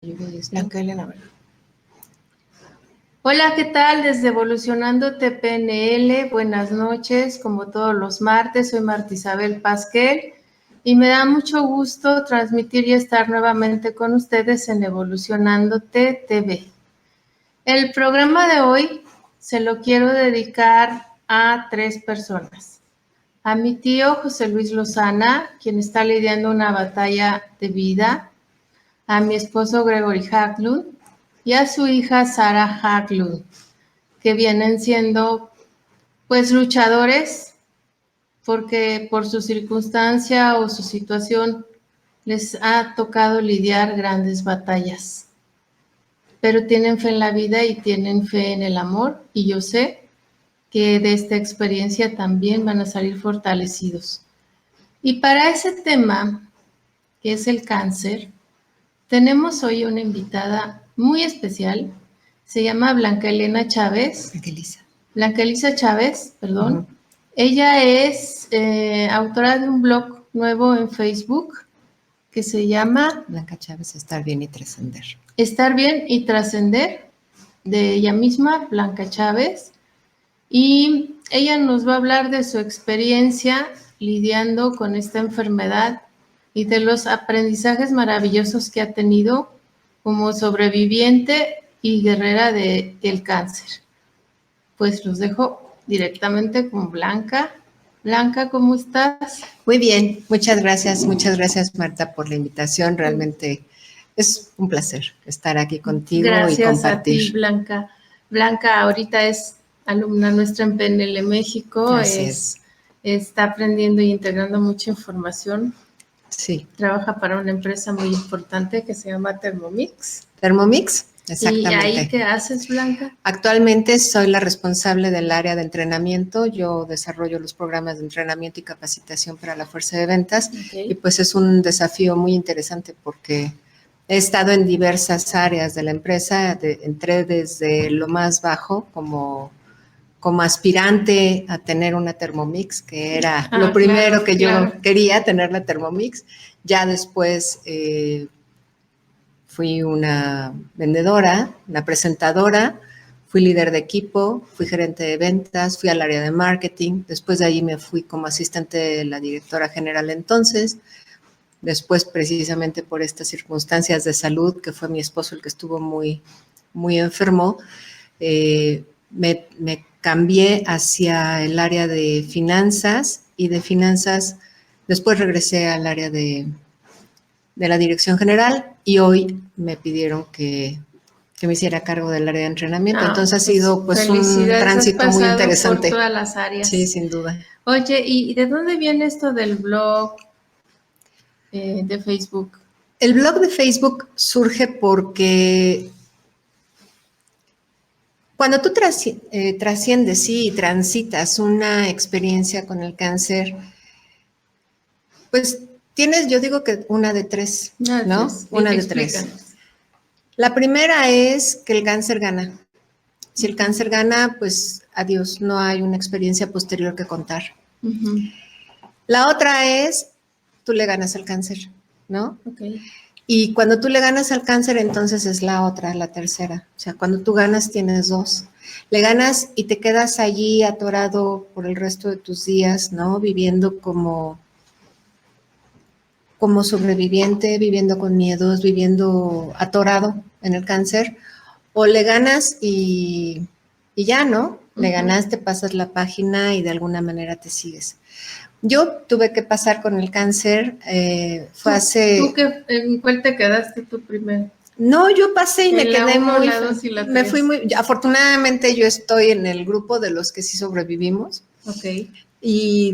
Blanca Elena, ¿verdad? Hola, ¿qué tal? Desde Evolucionándote PNL, buenas noches, como todos los martes, soy Marta Isabel Pasquel y me da mucho gusto transmitir y estar nuevamente con ustedes en Evolucionándote TV. El programa de hoy se lo quiero dedicar a 3 personas. A mi tío José Luis Lozana, quien está lidiando una batalla de vida, a mi esposo Gregory Haglund y a su hija Sara Haglund, que vienen siendo pues luchadores porque por su circunstancia o su situación les ha tocado lidiar grandes batallas. Pero tienen fe en la vida y tienen fe en el amor, y yo sé que de esta experiencia también van a salir fortalecidos. Y para ese tema, que es el cáncer, tenemos hoy una invitada muy especial. Se llama Blanca Elena Chávez. Blanca Elisa Chávez, perdón. Uh-huh. Ella es autora de un blog nuevo en Facebook que se llama Blanca Chávez, Estar Bien y Trascender. Estar Bien y Trascender, de ella misma, Blanca Chávez. Y ella nos va a hablar de su experiencia lidiando con esta enfermedad y de los aprendizajes maravillosos que ha tenido como sobreviviente y guerrera del cáncer. Pues los dejo directamente con Blanca. Blanca, ¿cómo estás? Muy bien, muchas gracias Marta por la invitación. Realmente es un placer estar aquí contigo gracias y compartir. Gracias a ti, Blanca. Blanca ahorita es alumna nuestra en PNL México. Está aprendiendo y integrando mucha información. Sí. Trabaja para una empresa muy importante que se llama Thermomix. Thermomix, exactamente. ¿Y ahí qué haces, Blanca? Actualmente soy la responsable del área de entrenamiento. Yo desarrollo los programas de entrenamiento y capacitación para la fuerza de ventas. Okay. Y pues es un desafío muy interesante porque he estado en diversas áreas de la empresa. Entré desde lo más bajo como aspirante a tener una Thermomix, que era lo primero que yo quería, tener la Thermomix. Ya después fui una vendedora, una presentadora, fui líder de equipo, fui gerente de ventas, fui al área de marketing. Después de ahí me fui como asistente de la directora general entonces. Después, precisamente por estas circunstancias de salud, que fue mi esposo el que estuvo muy, muy enfermo, me cambié hacia el área de finanzas, y de finanzas después regresé al área de la dirección general, y hoy me pidieron que me hiciera cargo del área de entrenamiento. Entonces ha sido pues un tránsito muy interesante. Por todas las áreas. Sí, sin duda. Oye, ¿y de dónde viene esto del blog de Facebook? El blog de Facebook surge porque cuando tú trasciendes, sí, y transitas una experiencia con el cáncer, pues tienes, yo digo que una de tres, ¿no? Una de tres. La primera es que el cáncer gana. Si el cáncer gana, pues adiós, no hay una experiencia posterior que contar. Uh-huh. La otra es, tú le ganas al cáncer, ¿no? Okay. Y cuando tú le ganas al cáncer, entonces es la otra, la tercera. O sea, cuando tú ganas, tienes dos. Le ganas y te quedas allí atorado por el resto de tus días, ¿no? Viviendo como sobreviviente, viviendo con miedos, viviendo atorado en el cáncer. O le ganas y ya, ¿no? Uh-huh. Le ganaste, pasas la página y de alguna manera te sigues. Yo tuve que pasar con el cáncer, fue hace... ¿Tú en cuál te quedaste tú primero? No, yo pasé y me quedé muy... La 2 y la 3. Me fui muy... Afortunadamente yo estoy en el grupo de los que sí sobrevivimos. Ok. Y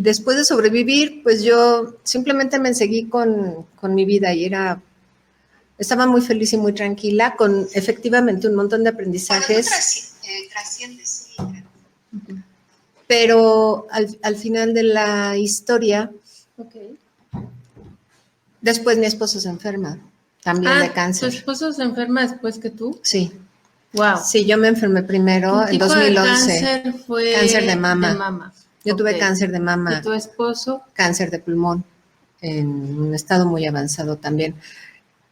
después de sobrevivir, pues yo simplemente me seguí con mi vida y estaba muy feliz y muy tranquila, con efectivamente un montón de aprendizajes. Trasciendes, sí. Uh-huh. Pero al final de la historia, okay, después mi esposo se enferma, también de cáncer. ¿Tu esposo se enferma después que tú? Sí. Wow. Sí, yo me enfermé primero en 2011. ¿Qué cáncer fue? Cáncer de mama. Yo tuve cáncer de mama. ¿Y tu esposo? Cáncer de pulmón, en un estado muy avanzado también.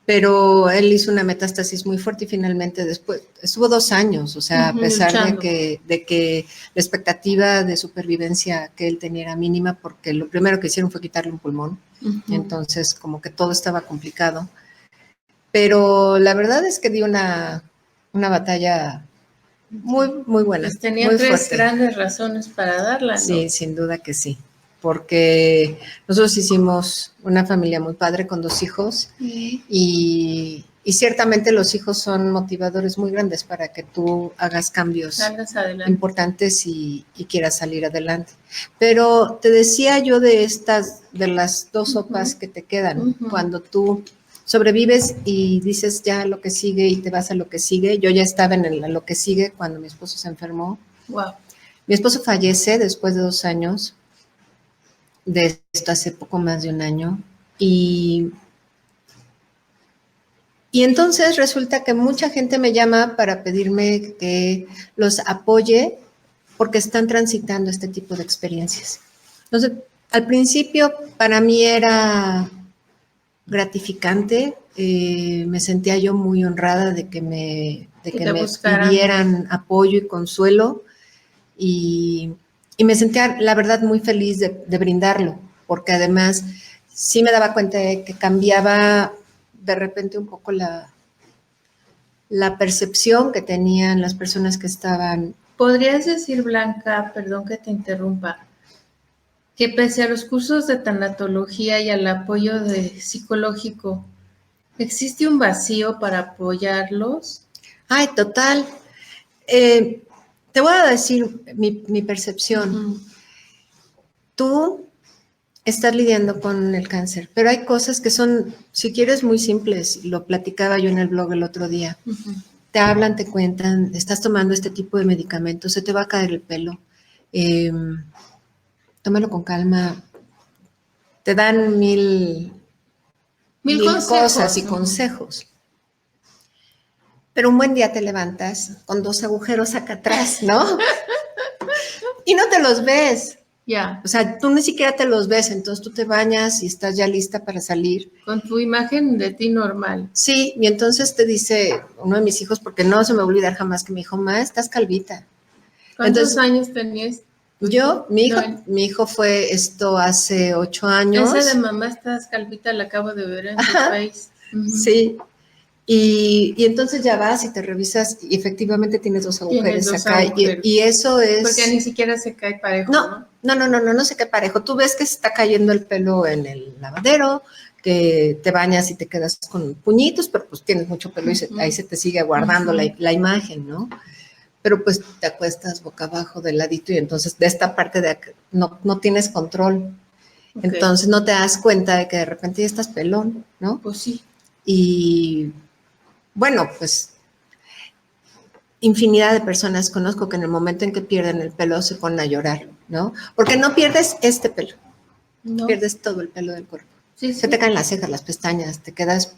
pero él hizo una metástasis muy fuerte y finalmente después, estuvo 2 años, o sea, a pesar de que la expectativa de supervivencia que él tenía era mínima, porque lo primero que hicieron fue quitarle un pulmón, entonces como que todo estaba complicado. Pero la verdad es que dio una batalla muy, muy buena. Pues tenía muy 3 fuerte. grandes razones para darla, ¿no? Sí, sin duda que sí. Porque nosotros hicimos una familia muy padre con 2 hijos y ciertamente los hijos son motivadores muy grandes para que tú hagas cambios importantes y quieras salir adelante. Pero te decía yo de las 2 sopas que te quedan, cuando tú sobrevives y dices ya lo que sigue y te vas a lo que sigue. Yo ya estaba en lo que sigue cuando mi esposo se enfermó. Wow. Mi esposo fallece después de 2 años de esto, hace poco más de 1 año, y entonces resulta que mucha gente me llama para pedirme que los apoye porque están transitando este tipo de experiencias. Entonces, al principio para mí era gratificante, me sentía yo muy honrada de que me pidieran apoyo y consuelo, y me sentía, la verdad, muy feliz de brindarlo, porque además sí me daba cuenta de que cambiaba de repente un poco la percepción que tenían las personas que estaban. ¿Podrías decir, Blanca, perdón que te interrumpa, que pese a los cursos de tanatología y al apoyo psicológico, existe un vacío para apoyarlos? Ay, total. Te voy a decir mi percepción. Tú estás lidiando con el cáncer, pero hay cosas que son, si quieres, muy simples. Lo platicaba yo en el blog el otro día. Te hablan, te cuentan, estás tomando este tipo de medicamentos, se te va a caer el pelo. Tómalo con calma. Te dan mil cosas y consejos. Pero un buen día te levantas con 2 agujeros acá atrás, ¿no? Y no te los ves. Ya. O sea, tú ni siquiera te los ves, entonces tú te bañas y estás ya lista para salir. Con tu imagen de ti normal. Sí, y entonces te dice uno de mis hijos, porque no se me va a olvidar jamás, que me dijo, ma, estás calvita. ¿Cuántos años tenías? Yo, mi hijo fue esto hace 8 años. Esa de mamá estás calvita la acabo de ver en tu Face. Sí. Y entonces ya vas y te revisas y efectivamente tienes 2 agujeros acá. Y eso es... Porque ni siquiera se cae parejo, ¿no? No se cae parejo. Tú ves que se está cayendo el pelo en el lavadero, que te bañas y te quedas con puñitos, pero pues tienes mucho pelo y ahí se te sigue guardando la imagen, ¿no? Pero pues te acuestas boca abajo de ladito y entonces de esta parte de acá no tienes control. Entonces no te das cuenta de que de repente ya estás pelón, ¿no? Pues sí. Y bueno, pues infinidad de personas conozco que en el momento en que pierden el pelo se ponen a llorar, ¿no? Porque no pierdes este pelo, pierdes todo el pelo del cuerpo. Se te caen las cejas, las pestañas, te quedas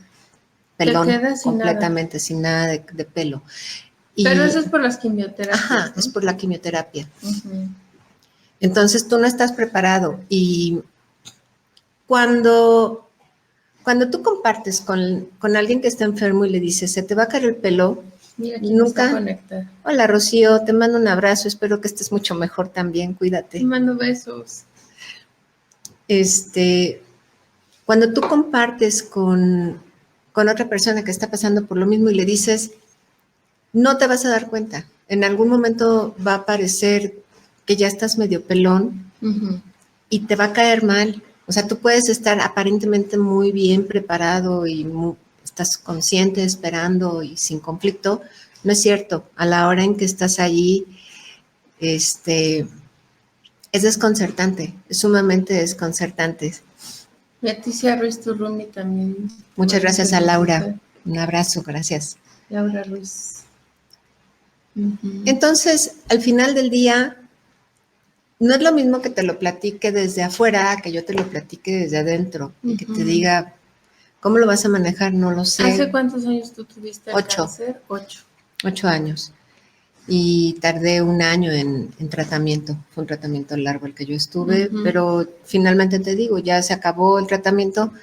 pelón, completamente sin nada de pelo. Pero eso es por las quimioterapias. Ajá, ¿no? Es por la quimioterapia. Entonces tú no estás preparado, y cuando tú compartes con alguien que está enfermo y le dices, se te va a caer el pelo, mira quién está conectada. Hola, Rocío, te mando un abrazo, espero que estés mucho mejor también, cuídate. Te mando besos. Cuando tú compartes con otra persona que está pasando por lo mismo y le dices, no te vas a dar cuenta, en algún momento va a parecer que ya estás medio pelón y te va a caer mal. O sea, tú puedes estar aparentemente muy bien preparado y estás consciente, esperando y sin conflicto. No es cierto. A la hora en que estás allí, es desconcertante, es sumamente desconcertante. Leticia Ruiz Turrumi también. Muchas gracias a Laura. Un abrazo, gracias. Laura Ruiz. Entonces, al final del día, no es lo mismo que te lo platique desde afuera, que yo te lo platique desde adentro, y que te diga, ¿cómo lo vas a manejar? No lo sé. ¿Hace cuántos años tú tuviste el cáncer? 8 años. Y tardé 1 año en tratamiento. Fue un tratamiento largo el que yo estuve, pero finalmente te digo, ya se acabó el tratamiento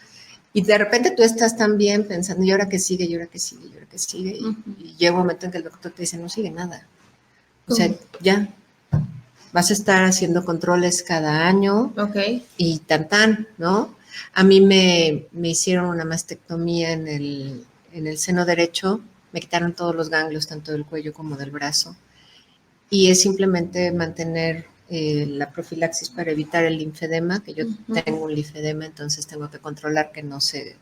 Y de repente tú estás también pensando, ¿y ahora qué sigue? ¿Y ahora qué sigue? ¿Y ahora qué sigue? Y llega un momento en que el doctor te dice, no sigue nada. O sea, ya vas a estar haciendo controles cada año y tan, ¿no? A mí me hicieron una mastectomía en el seno derecho, me quitaron todos los ganglios, tanto del cuello como del brazo, y es simplemente mantener la profilaxis para evitar el linfedema, que yo tengo un linfedema, entonces tengo que controlar que no se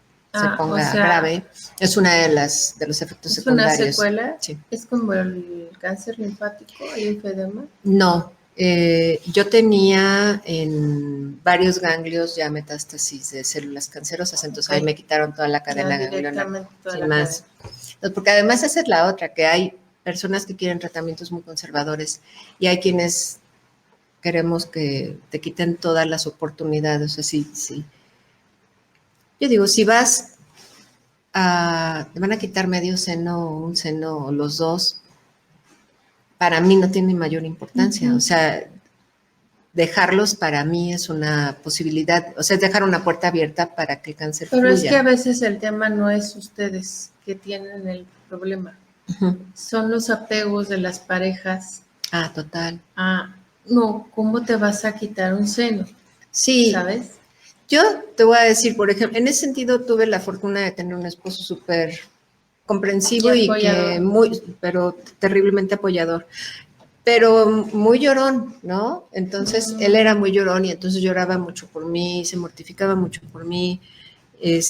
ponga grave. Es una de los efectos secundarios. ¿Es una secuela? Sí. ¿Es como el cáncer linfático, el linfedema? No, yo tenía en varios ganglios ya metástasis de células cancerosas, entonces ahí me quitaron toda la cadena ganglionar. Sin más. Entonces, porque además esa es la otra, que hay personas que quieren tratamientos muy conservadores y hay quienes queremos que te quiten todas las oportunidades. O sea, sí. Yo digo, si vas te van a quitar medio seno, un seno o los dos, para mí no tiene mayor importancia. O sea, dejarlos para mí es una posibilidad, o sea, es dejar una puerta abierta para que el cáncer fluya. Pero es que a veces el tema no es ustedes que tienen el problema, son los apegos de las parejas. Ah, total. No, ¿cómo te vas a quitar un seno? Sí. ¿Sabes? Yo te voy a decir, por ejemplo, en ese sentido tuve la fortuna de tener un esposo súper comprensivo y que pero terriblemente apoyador, pero muy llorón, ¿no? Entonces, él era muy llorón y entonces lloraba mucho por mí, se mortificaba mucho por mí, y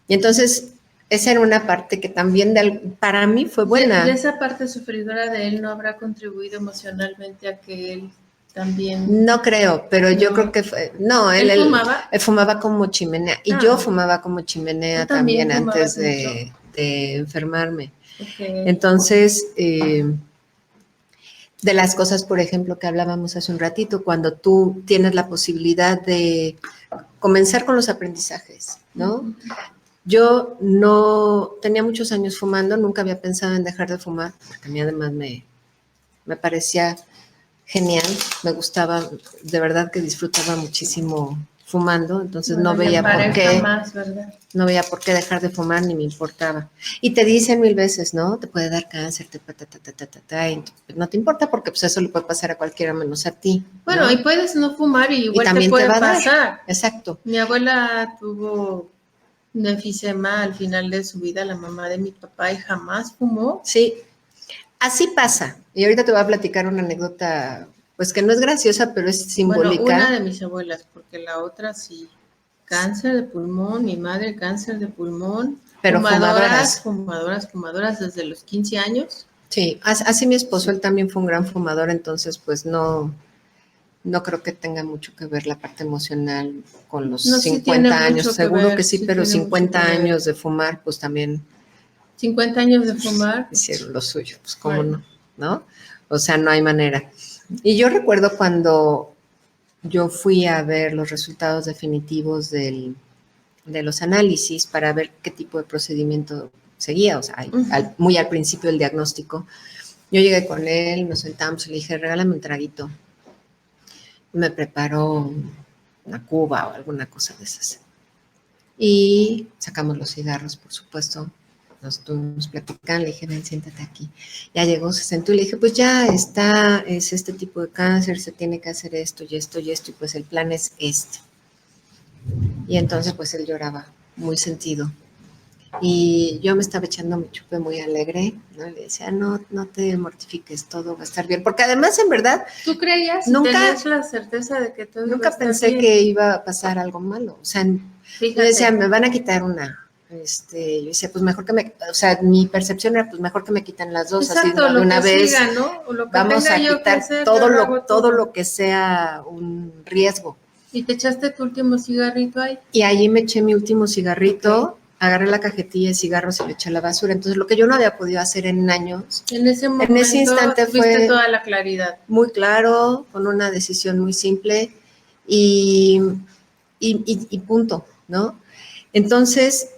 entonces esa era una parte que también para mí fue buena. ¿De esa parte sufridora de él no habrá contribuido emocionalmente a que él también? No creo, pero yo creo que fue, no, ¿Él fumaba? Él fumaba como chimenea y yo fumaba como chimenea también antes de enfermarme. Entonces, de las cosas, por ejemplo, que hablábamos hace un ratito, cuando tú tienes la posibilidad de comenzar con los aprendizajes, ¿no? Yo no tenía muchos años fumando, nunca había pensado en dejar de fumar, porque a mí además me parecía genial, me gustaba, de verdad que disfrutaba muchísimo fumando, entonces no veía por qué, no veía por qué dejar de fumar ni me importaba. Y te dicen 1000 veces, ¿no? Te puede dar cáncer, y no te importa porque pues eso le puede pasar a cualquiera menos a ti. Bueno, ¿no? Y puedes no fumar y igual también te puede pasar. Exacto. Mi abuela tuvo un enfisema al final de su vida, la mamá de mi papá, y jamás fumó. Sí, así pasa. Y ahorita te voy a platicar una anécdota, pues que no es graciosa, pero es simbólica. Bueno, una de mis abuelas, porque la otra sí. Cáncer de pulmón, mi madre cáncer de pulmón. Pero fumadoras desde los 15 años. Sí, así mi esposo, él también fue un gran fumador, entonces pues no creo que tenga mucho que ver la parte emocional con los 50 años. Seguro que sí, pero 50 años de fumar, pues también. 50 años de fumar. Hicieron lo suyo, pues cómo no. O sea, no hay manera. Y yo recuerdo cuando yo fui a ver los resultados definitivos de los análisis para ver qué tipo de procedimiento seguía, o sea, muy al principio del diagnóstico. Yo llegué con él, nos sentamos y le dije, regálame un traguito. Me preparó una cuba o alguna cosa de esas. Y sacamos los cigarros, por supuesto. Nos estuvimos platicando, le dije, ven, siéntate aquí. Ya llegó, se sentó y le dije, pues ya está, es este tipo de cáncer, se tiene que hacer esto y esto y esto, y pues el plan es este. Y entonces pues él lloraba, muy sentido. Y yo me estaba echando mi chupe muy alegre, ¿no? Le decía, no te mortifiques, todo va a estar bien. Porque además, en verdad, ¿tú creías? ¿Tenías la certeza de que todo nunca pensé que iba a pasar algo malo. O sea, yo decía, me van a quitar una. Yo decía, pues mejor que o sea, mi percepción era, pues mejor que me quiten las dos. Exacto, así de una vez. Siga, ¿no? O lo que vamos a quitar todo lo que sea un riesgo. ¿Y te echaste tu último cigarrito ahí? Y allí me eché mi último cigarrito, agarré la cajetilla de cigarros y le eché a la basura. Entonces, lo que yo no había podido hacer en años, en ese instante fue toda la claridad. Muy claro, con una decisión muy simple y punto, ¿no? Entonces,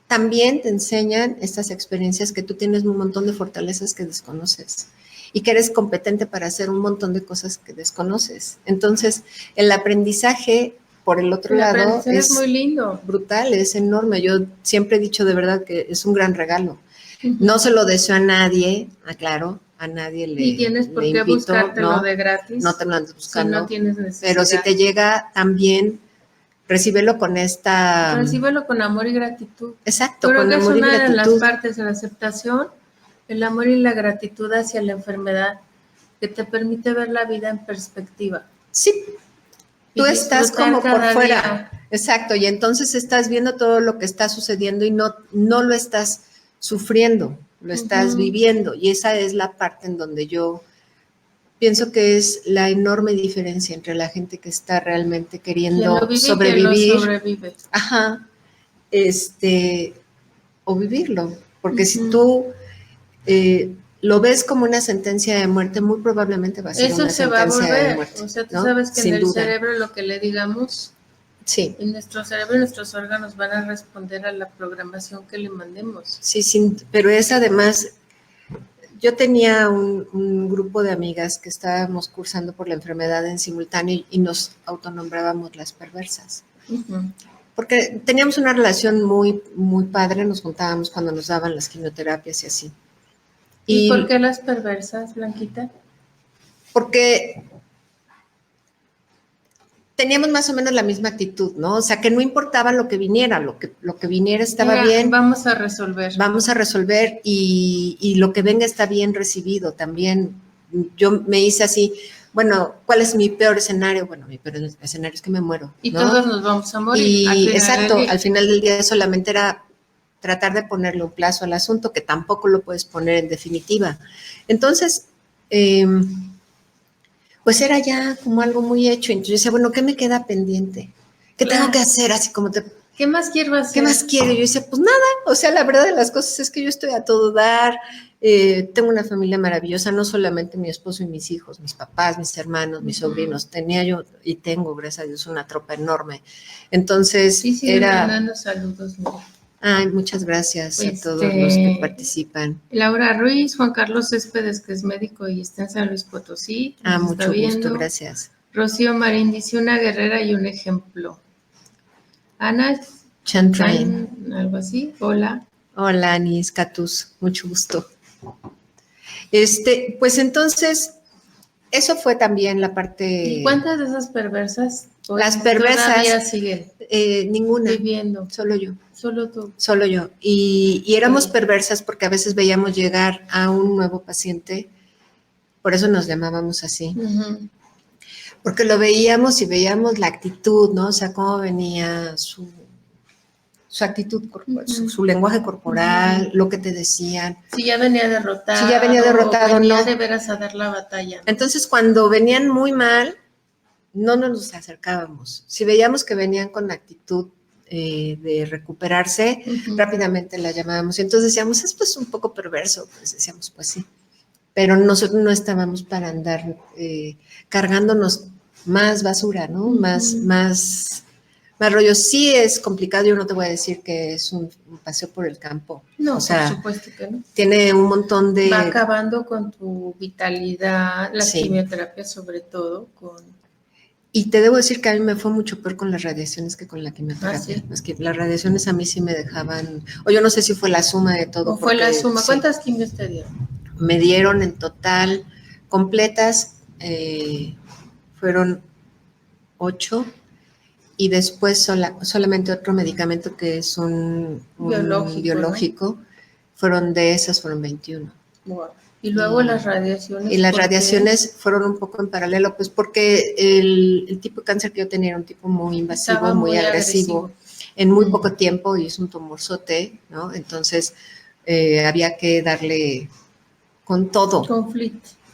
también te enseñan estas experiencias que tú tienes un montón de fortalezas que desconoces y que eres competente para hacer un montón de cosas que desconoces. Entonces, el aprendizaje por el otro El lado aprendizaje es muy lindo. Brutal, es enorme. Yo siempre he dicho de verdad que es un gran regalo. No se lo deseo a nadie, aclaro, a nadie Ni tienes por le qué invito, buscártelo no, de gratis. no te lo andes buscando. Si no tienes necesidad. Pero si te llega también, recíbelo con esta... Recíbelo con amor y gratitud. Exacto, Creo con que es amor y una de las gratitud. partes de la aceptación, el amor y la gratitud hacia la enfermedad, que te permite ver la vida en perspectiva. Sí, tú estás como por fuera. Día. Exacto, y entonces estás viendo todo lo que está sucediendo y no lo estás sufriendo, lo estás viviendo. Y esa es la parte en donde yo pienso que es la enorme diferencia entre la gente que está realmente queriendo sobrevivir. Lo sobrevive. Ajá. O vivirlo. Porque si tú lo ves como una sentencia de muerte, muy probablemente va a ser una sentencia de muerte. O sea, tú ¿no? sabes que Sin en el duda. cerebro lo que le digamos, sí. En nuestro cerebro y nuestros órganos van a responder a la programación que le mandemos. Sí, pero es además, yo tenía un grupo de amigas que estábamos cursando por la enfermedad en simultáneo y nos autonombrábamos las perversas. Porque teníamos una relación muy, muy padre, nos juntábamos cuando nos daban las quimioterapias y así. ¿Y por qué las perversas, Blanquita? Porque teníamos más o menos la misma actitud, ¿no? O sea, que no importaba lo que viniera, lo que viniera estaba bien. Vamos a resolver. Vamos a resolver y lo que venga está bien recibido también. Yo me hice así, bueno, ¿cuál es mi peor escenario? Bueno, mi peor escenario es que me muero, ¿no? Y todos nos vamos a morir. Y exacto, al final del día solamente era tratar de ponerle un plazo al asunto, que tampoco lo puedes poner en definitiva. Entonces, pues era ya como algo muy hecho. Entonces yo decía, bueno, ¿qué me queda pendiente? ¿Qué tengo que hacer? Así como ¿qué más quiero hacer? ¿Qué más quiero? Yo decía, pues nada, o sea, la verdad de las cosas es que yo estoy a todo dar, tengo una familia maravillosa, no solamente mi esposo y mis hijos, mis papás, mis hermanos, mis sobrinos, tenía yo y tengo, gracias a Dios, una tropa enorme. Entonces, sí, era... mandando saludos, ¿no? Ay, muchas gracias a todos los que participan. Laura Ruiz, Juan Carlos Céspedes, que es médico y está en San Luis Potosí. Mucho gusto, gracias. Rocío Marín dice, una guerrera y un ejemplo. Ana Chantrain, algo así. Hola. Hola, Anis Catus, mucho gusto. Pues entonces, eso fue también la parte. ¿Y cuántas de esas perversas? Las perversas. Todavía siguen. Ninguna. Viviendo. Solo yo. Solo tú. Solo yo. Y éramos perversas porque a veces veíamos llegar a un nuevo paciente, por eso nos llamábamos así. Porque lo veíamos y veíamos la actitud, ¿no? O sea, cómo venía su actitud, su lenguaje corporal, lo que te decían. Si ya venía derrotado. Si ya venía derrotado, venía no. de veras a dar la batalla. ¿No? Entonces, cuando venían muy mal, no nos acercábamos. Si veíamos que venían con actitud de recuperarse, rápidamente la llamábamos. Y entonces decíamos, esto es un poco perverso. Pues decíamos, pues sí. Pero nosotros no estábamos para andar cargándonos más basura, ¿no? Más rollo. Sí es complicado, yo no te voy a decir que es un paseo por el campo. No, o sea, por supuesto que no. Tiene un montón de... Va acabando con tu vitalidad, las quimioterapias sobre todo, Y te debo decir que a mí me fue mucho peor con las radiaciones que con la quimioterapia. Es que las radiaciones a mí sí me dejaban... O yo no sé si fue la suma de todo. ¿O fue la suma? ¿Cuántas quimios te dieron? Me dieron en total completas, fueron 8, y después solamente otro medicamento que es un biológico, ¿no? Fueron 21. Wow. Y luego las radiaciones. Y las radiaciones fueron un poco en paralelo, pues porque el tipo de cáncer que yo tenía era un tipo muy invasivo, muy agresivo, en muy poco tiempo, y es un tumorzote, ¿no? Entonces había que darle con todo.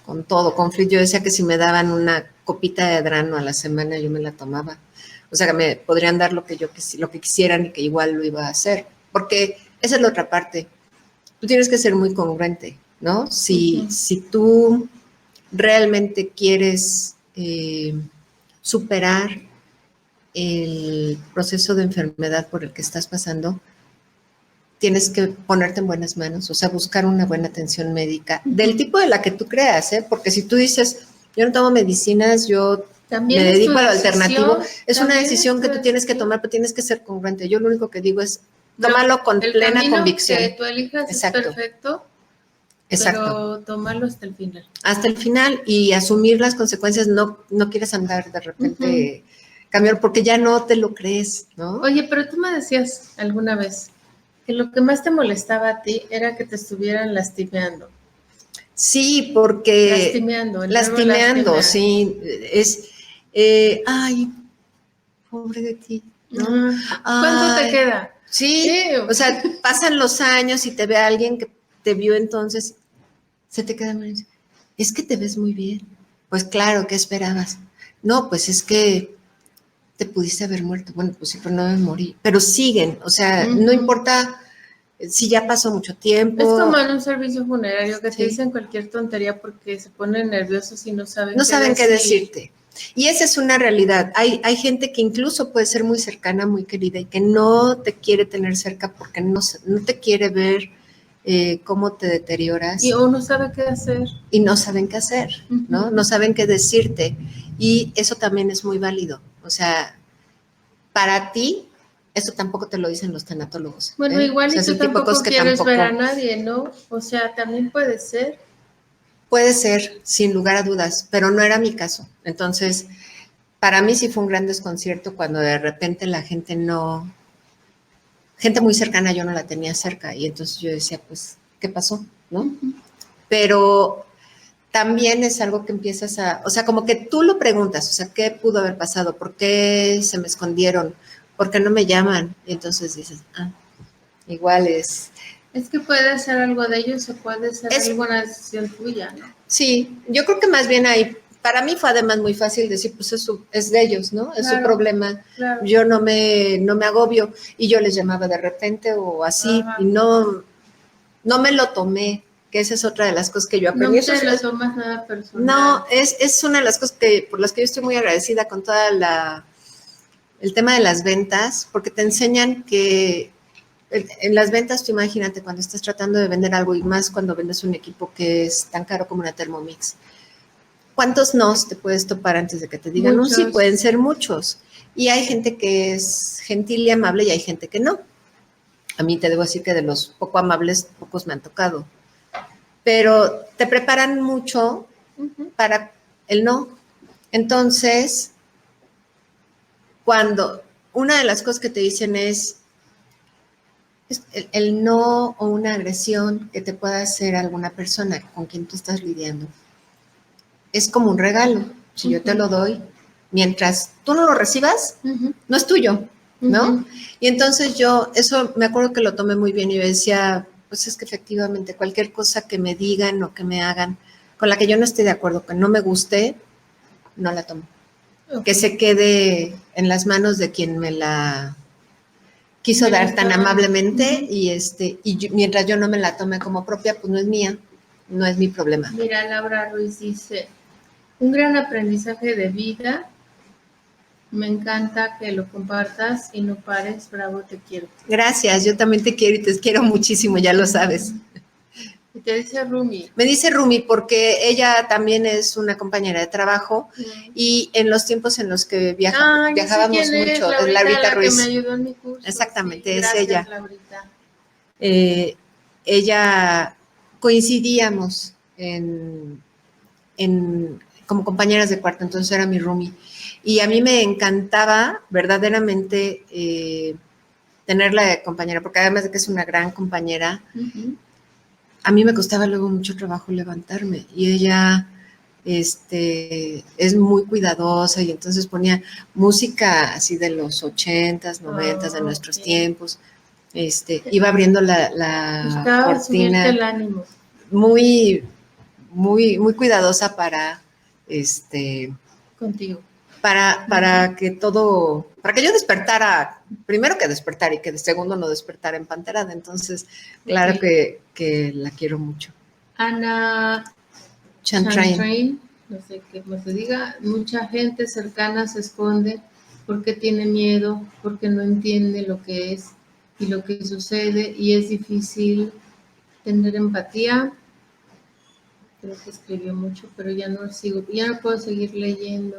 Con todo. Yo decía que si me daban una copita de Adrano a la semana, yo me la tomaba. O sea, que me podrían dar lo que quisieran y que igual lo iba a hacer. Porque esa es la otra parte. Tú tienes que ser muy congruente, ¿no? Si tú realmente quieres superar el proceso de enfermedad por el que estás pasando, tienes que ponerte en buenas manos, o sea, buscar una buena atención médica, del tipo de la que tú creas, ¿eh? Porque si tú dices, yo no tomo medicinas, yo También me es tu dedico a lo decisión, alternativo. Es una también decisión es que tu tú tienes que decisión. tomar, pero tienes que ser congruente. Yo lo único que digo es, No, tómalo con el plena camino convicción. que tú elijas es Exacto, perfecto, exacto. pero tómalo hasta el final. Hasta el final y asumir las consecuencias, no quieres andar de repente cambiar porque ya no te lo crees, ¿no? Oye, pero tú me decías alguna vez que lo que más te molestaba a ti era que te estuvieran lastimando. Sí, porque Lastimeando, el verbo lastimeando, lastimear. sí, es, ay, pobre de ti, ¿no? ¿Cuánto te Ay, queda? sí, o sea, pasan los años y te ve alguien que te vio entonces, se te queda mal. Es que te ves muy bien. Pues claro, ¿qué esperabas? No, pues es que te pudiste haber muerto. Bueno, pues sí, pero no me morí. Pero siguen, o sea, no importa si ya pasó mucho tiempo. Es como en un servicio funerario que te Sí. dicen cualquier tontería porque se ponen nerviosos y no saben No qué saben qué decir. decirte. Y esa es una realidad. Hay gente que incluso puede ser muy cercana, muy querida y que no te quiere tener cerca porque no te quiere ver cómo te deterioras. Y uno sabe qué hacer. Y no saben qué hacer, ¿no? No saben qué decirte. Y eso también es muy válido. O sea, para ti, eso tampoco te lo dicen los tanatólogos. Bueno, igual O sea, y tú son tipo de tampoco cosas que quieres ver a tampoco nadie, ¿no? O sea, también puede ser. puede ser, sin lugar a dudas, pero no era mi caso. Entonces, para mí sí fue un gran desconcierto cuando de repente la gente gente muy cercana yo no la tenía cerca y entonces yo decía, pues, ¿qué pasó? ¿No? Pero también es algo que empiezas o sea, como que tú lo preguntas, o sea, ¿qué pudo haber pasado? ¿Por qué se me escondieron? ¿Por qué no me llaman? Y entonces dices, igual es. Es que puede ser algo de ellos o puede ser alguna decisión tuya, ¿no? Sí, yo creo que más bien ahí, para mí fue además muy fácil decir, pues es de ellos, ¿no? Es su problema, yo no me agobio y yo les llamaba de repente o así y no me lo tomé, que esa es otra de las cosas que yo aprendí. No te lo tomas nada personal. No, es una de las cosas por las que yo estoy muy agradecida con toda el tema de las ventas, porque te enseñan que en las ventas, tú imagínate cuando estás tratando de vender algo y más cuando vendes un equipo que es tan caro como una Thermomix. ¿Cuántos nos te puedes topar antes de que te digan un sí? Pueden ser muchos. Y hay gente que es gentil y amable y hay gente que no. A mí te debo decir que de los poco amables, pocos me han tocado. Pero te preparan mucho para el no. Entonces, cuando una de las cosas que te dicen es el no o una agresión que te pueda hacer alguna persona con quien tú estás lidiando, es como un regalo. Si yo te lo doy, mientras tú no lo recibas, no es tuyo, ¿no? Y entonces eso me acuerdo que lo tomé muy bien y yo decía, pues es que efectivamente cualquier cosa que me digan o que me hagan, con la que yo no esté de acuerdo, que no me guste, no la tomo. Que se quede en las manos de quien me la quiso dar tan amablemente y mientras yo no me la tome como propia, pues no es mía, no es mi problema. Mira, Laura Ruiz dice, un gran aprendizaje de vida, me encanta que lo compartas y no pares, bravo, te quiero. Gracias, yo también te quiero y te quiero muchísimo, ya lo sabes. Y te dice Rumi. Me dice Rumi porque ella también es una compañera de trabajo y en los tiempos en los que viajábamos mucho, es Laurita Ruiz. Que me ayudó en mi curso. Exactamente, sí, es ella. Laurita. Ella coincidíamos como compañeras de cuarto, entonces era mi roomie. Y a mí me encantaba verdaderamente tenerla de compañera, porque además de que es una gran compañera, a mí me costaba luego mucho trabajo levantarme y ella es muy cuidadosa y entonces ponía música así de los 80s, 90s, de nuestros tiempos. Iba abriendo la cortina. El ánimo. Muy, muy, muy cuidadosa para contigo. Para que yo despertara, primero que despertar y que de segundo no despertara empanterada. Entonces, claro que la quiero mucho. Ana Chantrain, no sé qué más se diga, mucha gente cercana se esconde porque tiene miedo, porque no entiende lo que es y lo que sucede y es difícil tener empatía. Creo que escribió mucho, pero ya no puedo seguir leyendo.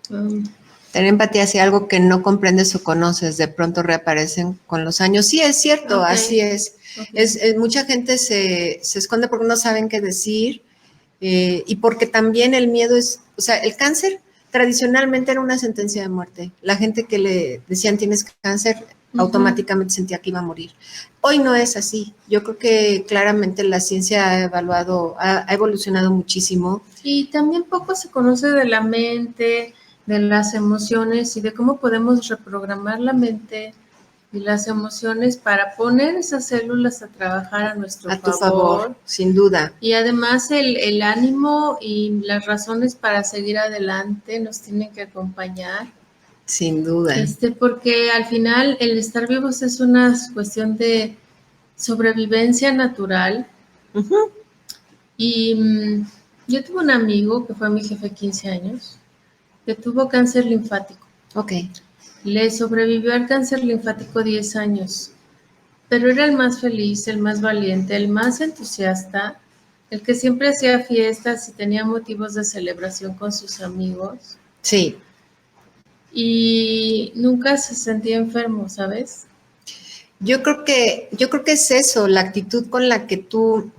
Tener empatía hacia algo que no comprendes o conoces, de pronto reaparecen con los años. Sí, es cierto, Ok. así es. Mucha gente se esconde porque no saben qué decir y porque también el miedo es, o sea, el cáncer tradicionalmente era una sentencia de muerte. La gente que le decían tienes cáncer automáticamente sentía que iba a morir. Hoy no es así. Yo creo que claramente la ciencia ha evolucionado muchísimo. Y también poco se conoce de la mente, de las emociones y de cómo podemos reprogramar la mente y las emociones para poner esas células a trabajar a nuestro A tu favor, sin duda. Y además el ánimo y las razones para seguir adelante nos tienen que acompañar. Sin duda. Porque al final el estar vivos es una cuestión de sobrevivencia natural. Y yo tuve un amigo que fue mi jefe 15 años, que tuvo cáncer linfático. Ok. Le sobrevivió al cáncer linfático 10 años, pero era el más feliz, el más valiente, el más entusiasta, el que siempre hacía fiestas y tenía motivos de celebración con sus amigos. Sí. Y nunca se sentía enfermo, ¿sabes? Yo creo que es eso, la actitud con la que tú,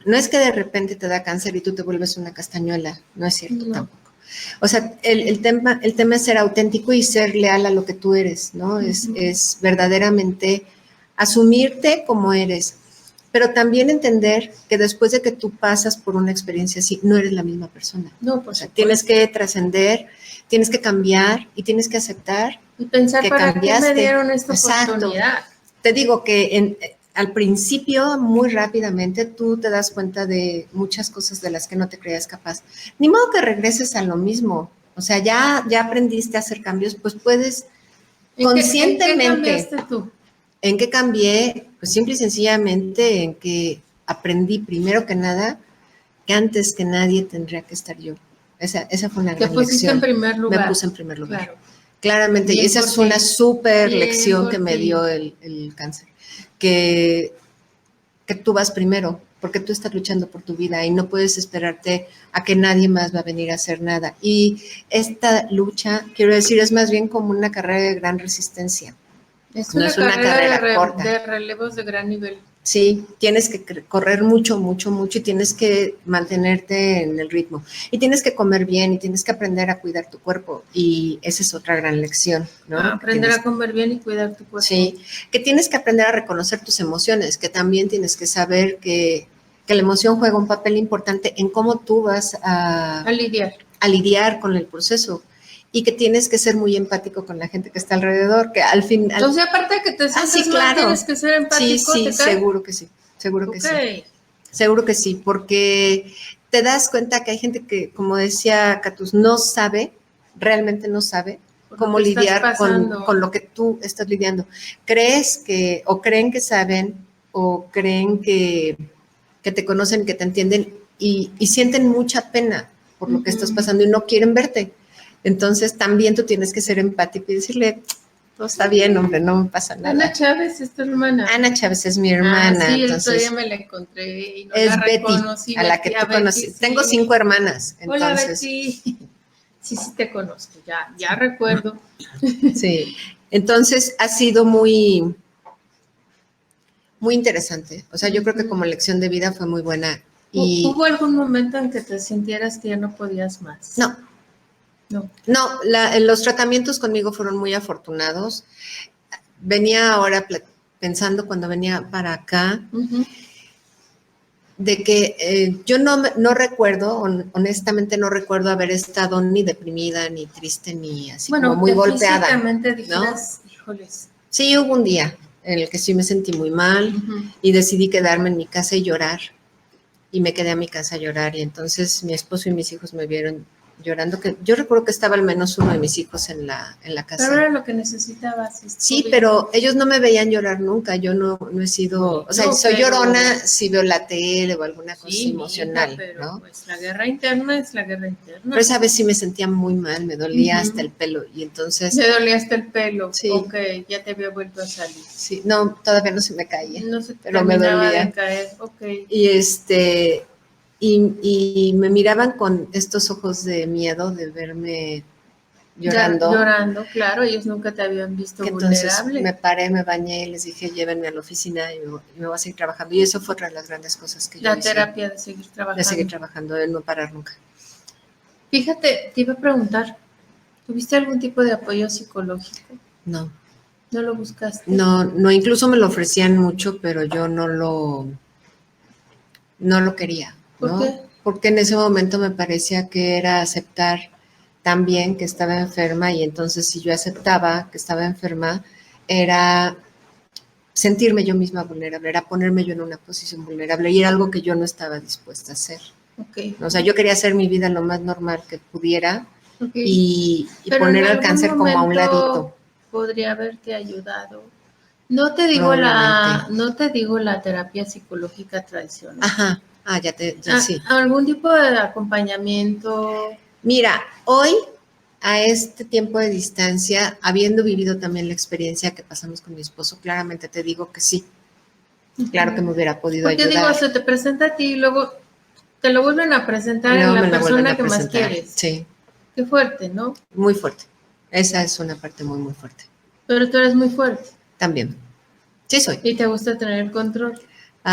no es que de repente te da cáncer y tú te vuelves una castañuela, no es cierto tampoco. O sea, el tema es ser auténtico y ser leal a lo que tú eres, ¿no? Es verdaderamente asumirte como eres, pero también entender que después de que tú pasas por una experiencia así, no eres la misma persona. No, pues tienes que trascender, tienes que cambiar y tienes que aceptar y pensar que para cambiaste. qué me dieron esta oportunidad. Te digo que al principio, muy rápidamente, tú te das cuenta de muchas cosas de las que no te creías capaz. Ni modo que regreses a lo mismo. O sea, ya aprendiste a hacer cambios, pues puedes conscientemente. ¿En qué cambiaste tú? ¿En qué cambié? Pues simple y sencillamente en que aprendí primero que nada que antes que nadie tendría que estar yo. Esa fue una gran lección. Te pusiste en primer lugar. Me puse en primer lugar. Claro. Claramente, y esa es una súper lección que me dio el cáncer, que tú vas primero, porque tú estás luchando por tu vida y no puedes esperarte a que nadie más va a venir a hacer nada. Y esta lucha, quiero decir, es más bien como una carrera de gran resistencia. No es una carrera corta. De relevos de gran nivel. Sí, tienes que correr mucho y tienes que mantenerte en el ritmo. Y tienes que comer bien y tienes que aprender a cuidar tu cuerpo. Y esa es otra gran lección, ¿no? Aprender a comer bien y cuidar tu cuerpo. Sí, que tienes que aprender a reconocer tus emociones, que también tienes que saber que la emoción juega un papel importante en cómo tú vas a lidiar con el proceso. Y que tienes que ser muy empático con la gente que está alrededor, que al final... Entonces, aparte de que te sientes mal, tienes que ser empático. Sí, seguro que sí, que sí. Seguro que sí, porque te das cuenta que hay gente que, como decía Catus, realmente no sabe cómo lidiar con lo que tú estás lidiando. Creen que saben, o creen que te conocen, que te entienden, y sienten mucha pena por lo que estás pasando y no quieren verte. Entonces, también tú tienes que ser empático y decirle, todo está bien, hombre, no me pasa nada. Ana Chávez es tu hermana. Ana Chávez es mi hermana. Sí, el otro día me la encontré y no es la reconocí. Betty, a la que tú conoces. Sí. Tengo 5 hermanas. Entonces. Hola, Betty. Sí, te conozco, ya recuerdo. Sí, entonces ha sido muy, muy interesante. O sea, yo creo que como lección de vida fue muy buena. ¿Hubo algún momento en que te sintieras que ya no podías más? No, los tratamientos conmigo fueron muy afortunados. Venía ahora pensando cuando venía para acá, de que yo no recuerdo, honestamente no recuerdo haber estado ni deprimida, ni triste, ni así como muy golpeada. Físicamente dijeras, ¿no? Híjoles. Sí, hubo un día en el que sí me sentí muy mal y decidí quedarme en mi casa y llorar. Y me quedé a mi casa a llorar y entonces mi esposo y mis hijos me vieron llorando, que yo recuerdo que estaba al menos uno de mis hijos en la casa. Pero era lo que necesitabas. Sí, pero ellos no me veían llorar nunca, yo no he sido, o sea, soy llorona si veo la tele o alguna cosa emocional, pero, ¿no? Pues la guerra interna es la guerra interna. Pero esa vez sí me sentía muy mal, me dolía hasta el pelo y entonces... Me dolía hasta el pelo, sí. Ok, ya te había vuelto a salir. Sí, no, todavía no se me caía, no se pero me dolía. De caer. Okay. Y me miraban con estos ojos de miedo de verme llorando. Llorando, claro, ellos nunca te habían visto Entonces vulnerable. me paré, me bañé y les dije, llévenme a la oficina y me voy a seguir trabajando. Y eso fue otra de las grandes cosas que yo La hice. terapia de seguir trabajando. De seguir trabajando, de no parar nunca. Fíjate, te iba a preguntar, ¿tuviste algún tipo de apoyo psicológico? No. ¿No lo buscaste? No, incluso me lo ofrecían mucho, pero yo no lo quería, ¿no? ¿Por qué? Porque en ese momento me parecía que era aceptar también que estaba enferma y entonces si yo aceptaba que estaba enferma, era sentirme yo misma vulnerable, era ponerme yo en una posición vulnerable y era algo que yo no estaba dispuesta a hacer. Okay. O sea, yo quería hacer mi vida lo más normal que pudiera y Pero poner en el cáncer como a un ladito. Podría haberte ayudado. No te digo la terapia psicológica tradicional. Ajá, sí. ¿Algún tipo de acompañamiento? Mira, hoy, a este tiempo de distancia, habiendo vivido también la experiencia que pasamos con mi esposo, claramente te digo que sí. Claro que me hubiera podido ayudar. Porque digo, se te presenta a ti y luego te lo vuelven a presentar en la persona que más quieres. Sí. Qué fuerte, ¿no? Muy fuerte. Esa es una parte muy, muy fuerte. Pero tú eres muy fuerte. También. Sí soy. Y te gusta tener el control.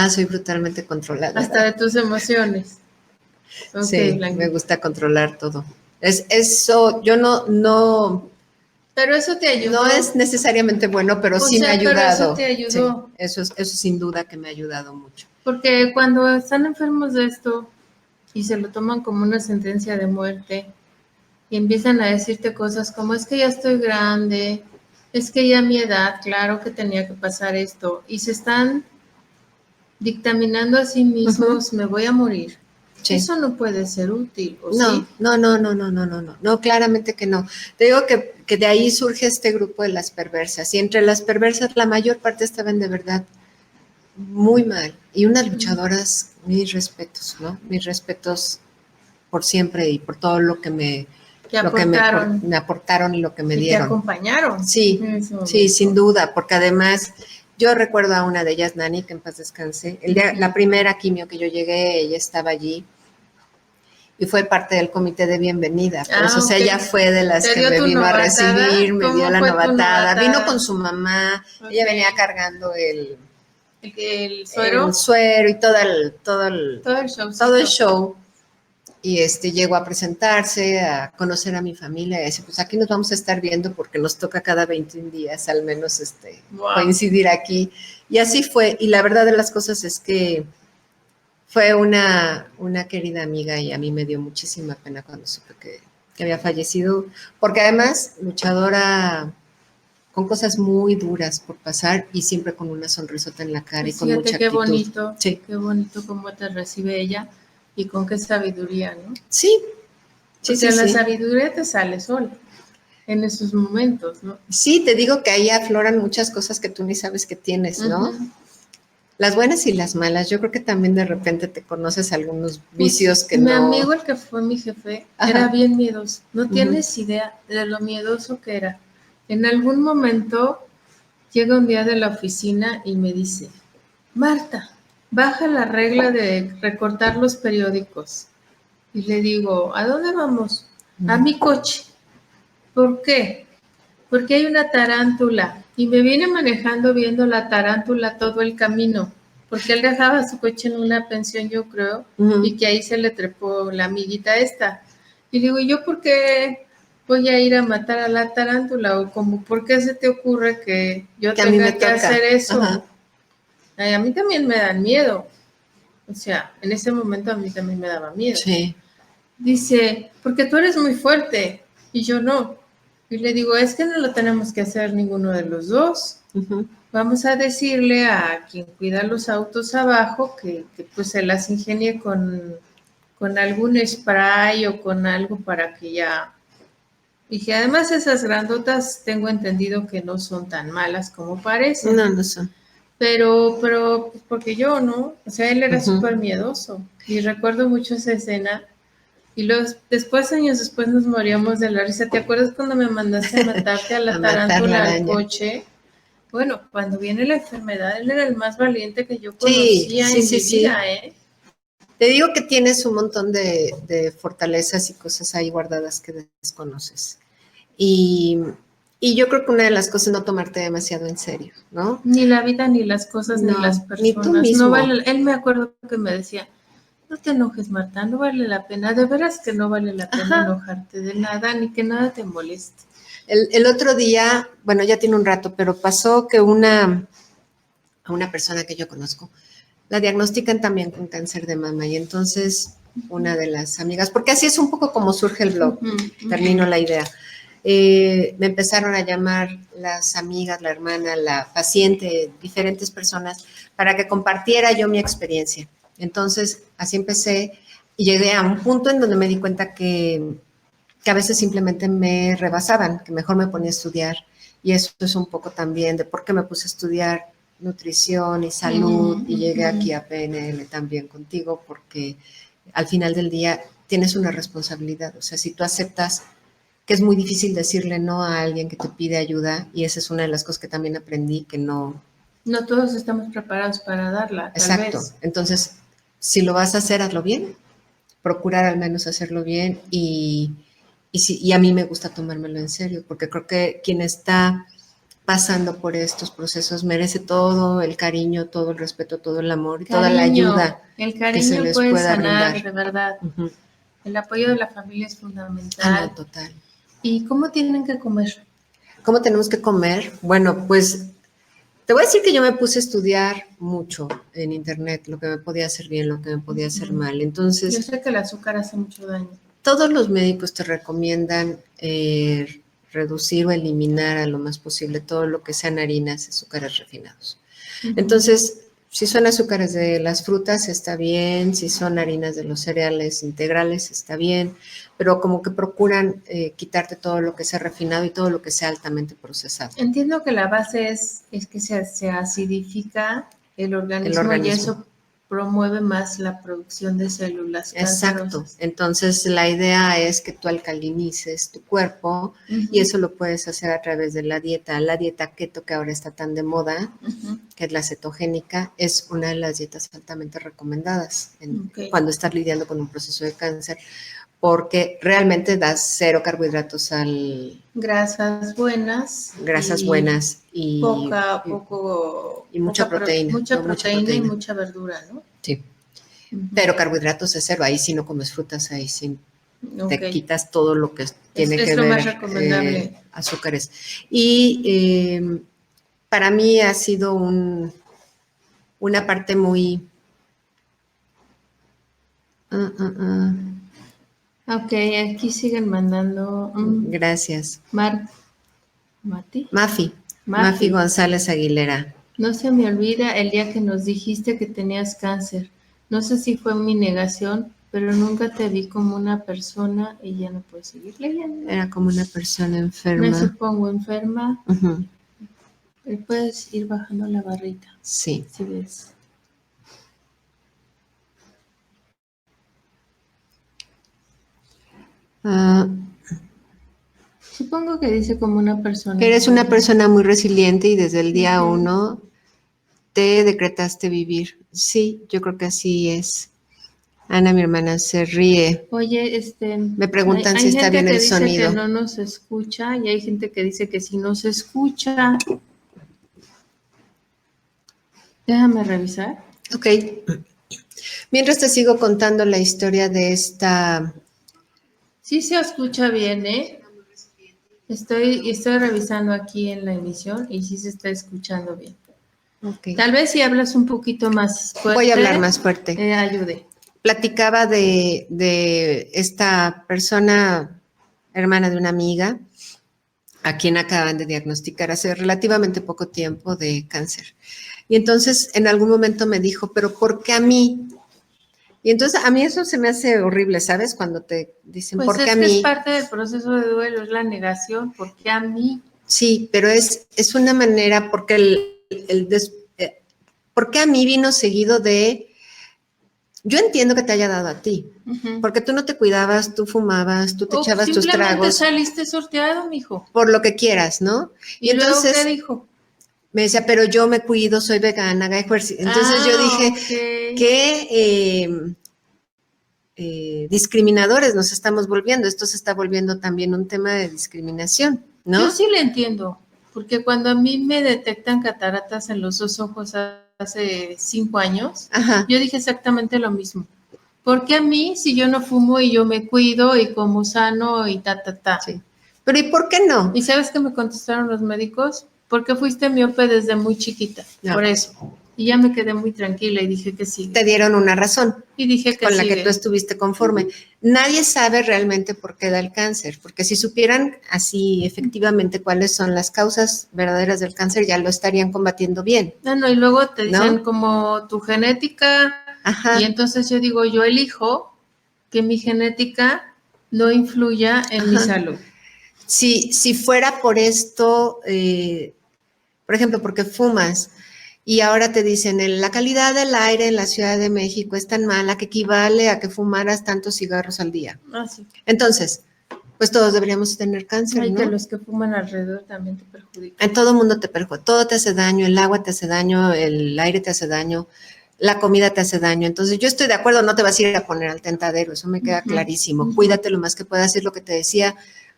Soy brutalmente controlada. Hasta de tus emociones. Okay, sí, Blanquita. Me gusta controlar todo. Eso, yo no. Pero eso te ayudó. No es necesariamente bueno, pero sí me ha ayudado. Pero eso te ayudó. Sí, eso sin duda que me ha ayudado mucho. Porque cuando están enfermos de esto y se lo toman como una sentencia de muerte y empiezan a decirte cosas como es que ya estoy grande, es que ya a mi edad, claro que tenía que pasar esto, y se están dictaminando a sí mismos, me voy a morir. Sí. Eso no puede ser útil, ¿o no, sí? No, claramente que no. Te digo que de ahí surge este grupo de las perversas, y entre las perversas la mayor parte estaban de verdad muy mal, y unas luchadoras, mis respetos, ¿no? Mis respetos por siempre y por todo lo que me aportaron y lo que me dieron. Y te acompañaron. Sí, sin duda, porque además yo recuerdo a una de ellas, Nani, que en paz descanse. La primera quimio que yo llegué, ella estaba allí y fue parte del comité de bienvenida. Por eso, o sea, ella fue de las que me vino a recibir, me dio la novatada. Vino con su mamá, ella venía cargando el suero. El suero y todo el show. Y llegó a presentarse, a conocer a mi familia y decir, pues aquí nos vamos a estar viendo porque nos toca cada 21 días al menos coincidir aquí. Y así fue. Y la verdad de las cosas es que fue una querida amiga y a mí me dio muchísima pena cuando supe que había fallecido, porque además luchadora con cosas muy duras por pasar y siempre con una sonrisota en la cara y con mucha actitud. Qué bonito cómo te recibe ella y con qué sabiduría, ¿no? Sí. Porque la sabiduría te sale sola en esos momentos, ¿no? Sí, te digo que ahí afloran muchas cosas que tú ni sabes que tienes, ¿no? Las buenas y las malas. Yo creo que también de repente te conoces algunos vicios que mi no... Mi amigo, el que fue mi jefe, era bien miedoso. No tienes idea de lo miedoso que era. En algún momento llega un día de la oficina y me dice, Marta, baja la regla de recortar los periódicos. Y le digo, ¿a dónde vamos? A mi coche. ¿Por qué? Porque hay una tarántula. Y me viene manejando viendo la tarántula todo el camino. Porque él dejaba su coche en una pensión, yo creo, y que ahí se le trepó la amiguita esta. Y digo, ¿y yo por qué voy a ir a matar a la tarántula? O como, ¿por qué se te ocurre que yo tenga que hacer eso? A mí también me dan miedo. O sea, en ese momento a mí también me daba miedo. Sí. Dice, porque tú eres muy fuerte y yo no. Y le digo, es que no lo tenemos que hacer ninguno de los dos. Vamos a decirle a quien cuida los autos abajo que pues se las ingenie con algún spray o con algo para que ya... Dije, además esas grandotas tengo entendido que no son tan malas como parecen. No son. Pero porque yo, ¿no? O sea, él era súper miedoso. Y recuerdo mucho esa escena. Y después, años después, nos moríamos de la risa. ¿Te acuerdas cuando me mandaste a matarte a la tarántula al coche? Bueno, cuando viene la enfermedad, él era el más valiente que yo conocía en mi vida, ¿eh? Te digo que tienes un montón de fortalezas y cosas ahí guardadas que desconoces. Y, y yo creo que una de las cosas es no tomarte demasiado en serio, ¿no? Ni la vida, ni las cosas, No, ni las personas. ni tú mismo. No vale, él me acuerdo que me decía, no te enojes, Marta, no vale la pena, de veras que no vale la pena enojarte de nada, ni que nada te moleste. El otro día, bueno, ya tiene un rato, pero pasó que a una persona que yo conozco la diagnostican también con cáncer de mama y entonces una de las amigas, porque así es un poco como surge el blog, termino la idea. Me empezaron a llamar las amigas, la hermana, la paciente, diferentes personas, para que compartiera yo mi experiencia. Entonces, así empecé y llegué a un punto en donde me di cuenta que a veces simplemente me rebasaban, que mejor me ponía a estudiar. Y eso es un poco también de por qué me puse a estudiar nutrición y salud y llegué aquí a PNL también contigo, porque al final del día tienes una responsabilidad. O sea, si tú aceptas que es muy difícil decirle no a alguien que te pide ayuda, y esa es una de las cosas que también aprendí, que no... No todos estamos preparados para darla, tal Exacto. vez. Entonces, si lo vas a hacer, hazlo bien, procurar al menos hacerlo bien y a mí me gusta tomármelo en serio, porque creo que quien está pasando por estos procesos merece todo el cariño, todo el respeto, todo el amor y toda la ayuda el que se cariño les puede pueda sanar, brindar. de verdad. El apoyo de la familia es fundamental. Ah, no, total. ¿Y cómo tienen que comer? ¿Cómo tenemos que comer? Bueno, pues te voy a decir que yo me puse a estudiar mucho en internet, lo que me podía hacer bien, lo que me podía hacer mal. Entonces, yo sé que el azúcar hace mucho daño. Todos los médicos te recomiendan reducir o eliminar a lo más posible todo lo que sean harinas, azúcares refinados. Entonces, si son azúcares de las frutas, está bien, si son harinas de los cereales integrales, está bien, pero como que procuran quitarte todo lo que sea refinado y todo lo que sea altamente procesado. Entiendo que la base es que se acidifica el organismo y eso promueve más la producción de células cancerosas. Exacto. Entonces, la idea es que tú alcalinices tu cuerpo y eso lo puedes hacer a través de la dieta keto que ahora está tan de moda, que es la cetogénica, es una de las dietas altamente recomendadas cuando estás lidiando con un proceso de cáncer, porque realmente das cero carbohidratos grasas buenas y mucha proteína y mucha verdura, ¿no? Sí. Pero carbohidratos es cero, ahí sí no comes frutas, ahí sí te quitas todo lo que tiene que ver más recomendable. Azúcares. Y para mí ha sido una parte muy... Ok, aquí siguen mandando... Gracias. Mafi González Aguilera. No se me olvida el día que nos dijiste que tenías cáncer. No sé si fue mi negación, pero nunca te vi como una persona y ya no puedo seguir leyendo. Era como una persona enferma. Me supongo enferma. Puedes ir bajando la barrita. Sí. Si ves. Supongo que dice como una persona. Que eres una persona muy resiliente y desde el día 1 te decretaste vivir. Sí, yo creo que así es. Ana, mi hermana, se ríe. Oye, me preguntan si está bien el sonido. Hay gente que dice que no nos escucha y hay gente que dice que sí nos escucha. Déjame revisar. Ok. Mientras te sigo contando la historia de esta... Sí se escucha bien, ¿eh? Estoy revisando aquí en la emisión y sí se está escuchando bien. Okay. Tal vez si hablas un poquito más fuerte. Voy a hablar más fuerte. Ayude. Platicaba de esta persona, hermana de una amiga, a quien acaban de diagnosticar hace relativamente poco tiempo de cáncer. Y entonces en algún momento me dijo, pero ¿por qué a mí? Y entonces a mí eso se me hace horrible, ¿sabes? Cuando te dicen, pues ¿por qué a mí? Pues es parte del proceso de duelo, es la negación, ¿por qué a mí? Sí, pero es una manera, porque ¿por qué a mí vino seguido de... Yo entiendo que te haya dado a ti, porque tú no te cuidabas, tú fumabas, tú te echabas tus tragos. Simplemente saliste sorteado, mijo. Por lo que quieras, ¿no? ¿Y entonces, luego qué dijo? Me decía, pero yo me cuido, soy vegana, hago ejercicio. Entonces yo dije, discriminadores nos estamos volviendo. Esto se está volviendo también un tema de discriminación, ¿no? Yo sí le entiendo, porque cuando a mí me detectan cataratas en los dos ojos hace 5 años, Ajá. yo dije exactamente lo mismo. Porque a mí, si yo no fumo y yo me cuido y como sano y ta? Sí. Pero ¿y por qué no? ¿Y sabes qué me contestaron los médicos? Porque fuiste miope desde muy chiquita, No. por eso. Y ya me quedé muy tranquila y dije que sí. Te dieron una razón. Y dije que con la sigue. que tú estuviste conforme. Nadie sabe realmente por qué da el cáncer, porque si supieran así efectivamente cuáles son las causas verdaderas del cáncer, ya lo estarían combatiendo bien. No, y luego te dicen ¿no? como tu genética, Ajá. y entonces yo digo, yo elijo que mi genética no influya en mi salud. Si fuera por esto, por ejemplo, porque fumas, y ahora te dicen, la calidad del aire en la Ciudad de México es tan mala que equivale a que fumaras tantos cigarros al día. Ah, sí. Entonces, pues todos deberíamos tener cáncer, Y ¿no? que los que fuman alrededor también te perjudican. En todo el mundo te perjudica, todo te hace daño, el agua te hace daño, el aire te hace daño, la comida te hace daño. Entonces yo estoy de acuerdo, no te vas a ir a poner al tentadero, eso me queda clarísimo. Cuídate lo más que puedas, es lo que te decía.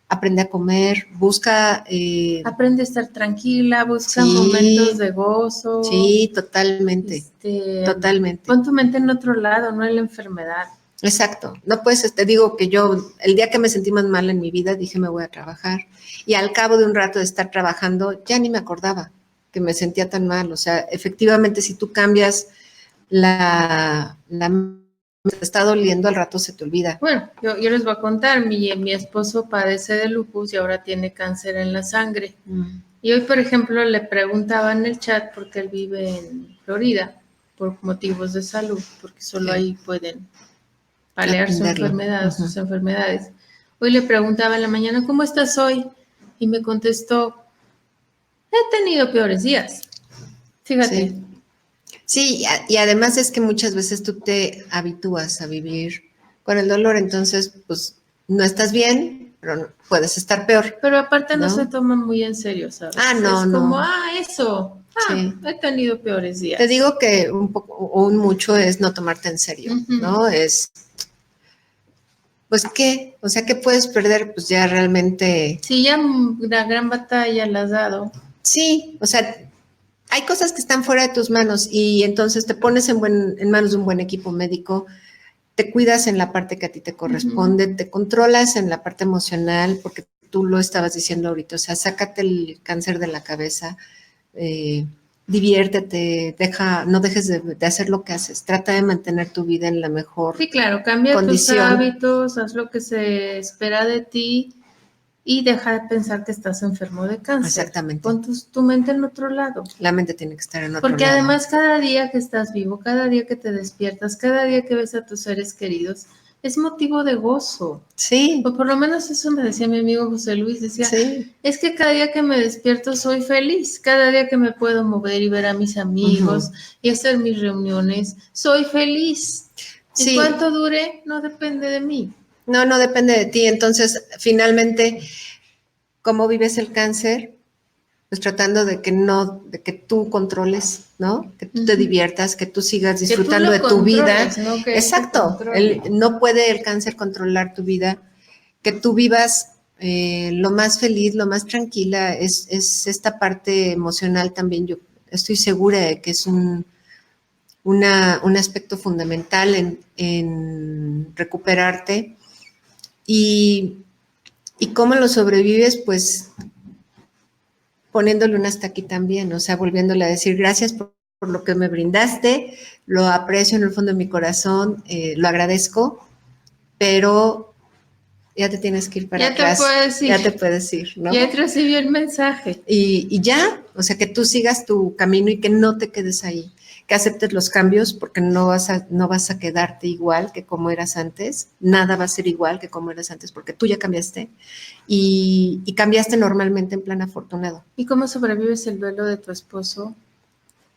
Aprende a comer, busca... Aprende a estar tranquila, busca momentos de gozo. Sí, totalmente, totalmente. Pon tu mente en otro lado, no en la enfermedad. Exacto. No puedes, te digo que yo, el día que me sentí más mal en mi vida, dije me voy a trabajar. Y al cabo de un rato de estar trabajando, ya ni me acordaba que me sentía tan mal. O sea, efectivamente, si tú cambias me está doliendo, al rato se te olvida. Bueno, yo les voy a contar, mi esposo padece de lupus y ahora tiene cáncer en la sangre. Y hoy, por ejemplo, le preguntaba en el chat, porque él vive en Florida, por motivos de salud, porque solo ahí pueden paliar su enfermedad, sus enfermedades. Hoy le preguntaba en la mañana, ¿cómo estás hoy? Y me contestó, he tenido peores días. Fíjate. Sí. Sí, y además es que muchas veces tú te habitúas a vivir con el dolor, entonces pues no estás bien, pero puedes estar peor. Pero aparte no se toman muy en serio, ¿sabes? No, es como, eso, sí. He tenido peores días. Te digo que un poco o un mucho es no tomarte en serio, ¿no? Es, pues, ¿qué? O sea, ¿qué puedes perder? Pues ya realmente... Sí, ya la gran batalla la has dado. Sí, o sea, hay cosas que están fuera de tus manos y entonces te pones en manos de un buen equipo médico, te cuidas en la parte que a ti te corresponde, te controlas en la parte emocional, porque tú lo estabas diciendo ahorita, o sea, sácate el cáncer de la cabeza, diviértete, no dejes de hacer lo que haces, trata de mantener tu vida en la mejor Sí, claro, cambia condición. tus hábitos, haz lo que se espera de ti y deja de pensar que estás enfermo de cáncer. Exactamente. Pon tu mente en otro lado. La mente tiene que estar en otro Porque lado. Porque además cada día que estás vivo, cada día que te despiertas, cada día que ves a tus seres queridos, es motivo de gozo. Sí. O por lo menos eso me decía mi amigo José Luis, decía, es que cada día que me despierto soy feliz, cada día que me puedo mover y ver a mis amigos y hacer mis reuniones, soy feliz. Sí. ¿Y cuánto dure? No depende de mí. No depende de ti. Entonces, finalmente, ¿cómo vives el cáncer? Pues tratando de que tú controles, ¿no? Que tú te diviertas, que tú sigas disfrutando de tu vida. ¿No? Exacto. No puede el cáncer controlar tu vida. Que tú vivas lo más feliz, lo más tranquila. Es esta parte emocional también. Yo estoy segura de que es un aspecto fundamental en recuperarte. Y cómo lo sobrevives, pues poniéndole un hasta aquí también, o sea, volviéndole a decir gracias por lo que me brindaste, lo aprecio en el fondo de mi corazón, lo agradezco, pero ya te tienes que ir para atrás. Ya te puedes ir, ¿no? Ya recibió el mensaje. Y ya, o sea, que tú sigas tu camino y que no te quedes ahí, que aceptes los cambios porque no vas a quedarte igual que como eras antes, nada va a ser igual que como eras antes porque tú ya cambiaste y cambiaste normalmente en plan afortunado. ¿Y cómo sobrevives el duelo de tu esposo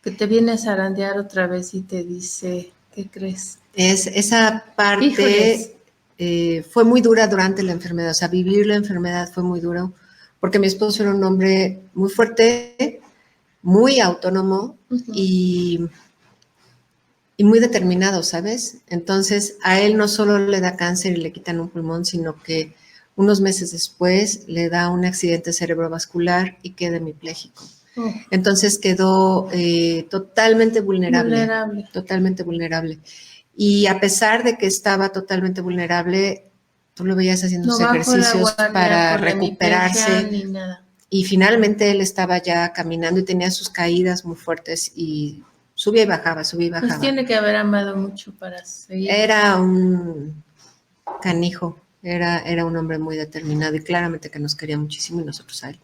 que te viene a zarandear otra vez y te dice, ¿qué crees? Esa parte fue muy dura durante la enfermedad, o sea, vivir la enfermedad fue muy duro porque mi esposo era un hombre muy fuerte, muy autónomo y y muy determinado, ¿sabes? Entonces, a él no solo le da cáncer y le quitan un pulmón, sino que unos meses después le da un accidente cerebrovascular y queda hemipléjico. Entonces quedó totalmente vulnerable, totalmente vulnerable. Y a pesar de que estaba totalmente vulnerable, tú lo veías haciendo sus ejercicios para recuperarse. Ni nada. Y finalmente él estaba ya caminando y tenía sus caídas muy fuertes y subía y bajaba, subía y bajaba. Pues tiene que haber amado mucho para seguir. Era un canijo, era un hombre muy determinado y claramente que nos quería muchísimo y nosotros a él.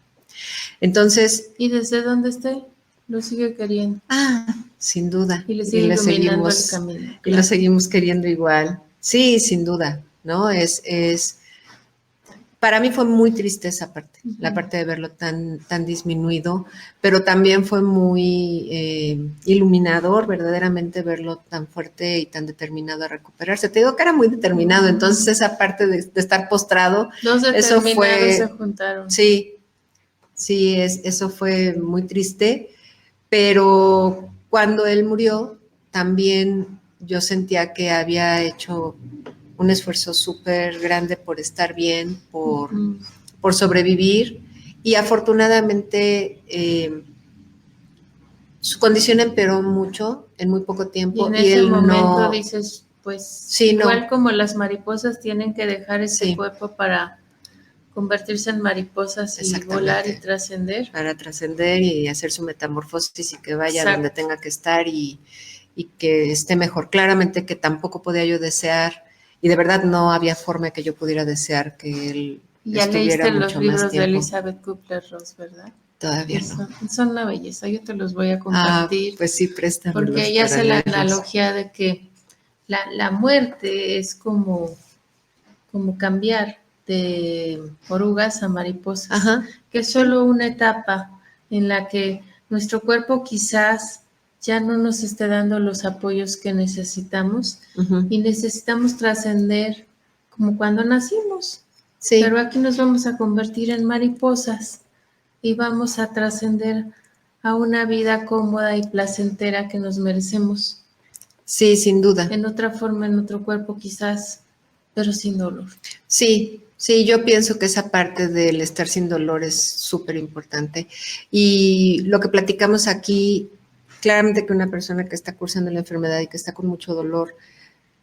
Entonces... ¿Y desde dónde esté? Lo sigue queriendo. Sin duda. Y le sigue iluminando el camino. Claro. Y lo seguimos queriendo igual. Sí, sin duda, ¿no? Para mí fue muy triste esa parte, la parte de verlo tan disminuido, pero también fue muy iluminador verdaderamente verlo tan fuerte y tan determinado a recuperarse. Te digo que era muy determinado, entonces esa parte de estar postrado, Dos eso fue, se juntaron. Sí, eso fue muy triste, pero cuando él murió, también yo sentía que había hecho un esfuerzo súper grande por estar bien, por sobrevivir, y afortunadamente su condición empeoró mucho en muy poco tiempo. Y en ese momento dices, pues, sí, igual como las mariposas tienen que dejar ese cuerpo para convertirse en mariposas y volar y trascender. Para trascender y hacer su metamorfosis y que vaya donde tenga que estar y que esté mejor. Claramente que tampoco podía yo desear, y de verdad no había forma que yo pudiera desear que él estuviera mucho más tiempo. Ya leíste los libros de Elizabeth Kubler-Ross, ¿verdad? Todavía no. Son una belleza, yo te los voy a compartir. Pues sí, préstamelos. Porque ella hace la analogía de que la muerte es como cambiar de orugas a mariposas, que es solo una etapa en la que nuestro cuerpo quizás ya no nos esté dando los apoyos que necesitamos y necesitamos trascender como cuando nacimos. Sí. Pero aquí nos vamos a convertir en mariposas y vamos a trascender a una vida cómoda y placentera que nos merecemos. Sí, sin duda. En otra forma, en otro cuerpo quizás, pero sin dolor. Sí, yo pienso que esa parte del estar sin dolor es súper importante. Y lo que platicamos aquí, claramente que una persona que está cursando la enfermedad y que está con mucho dolor,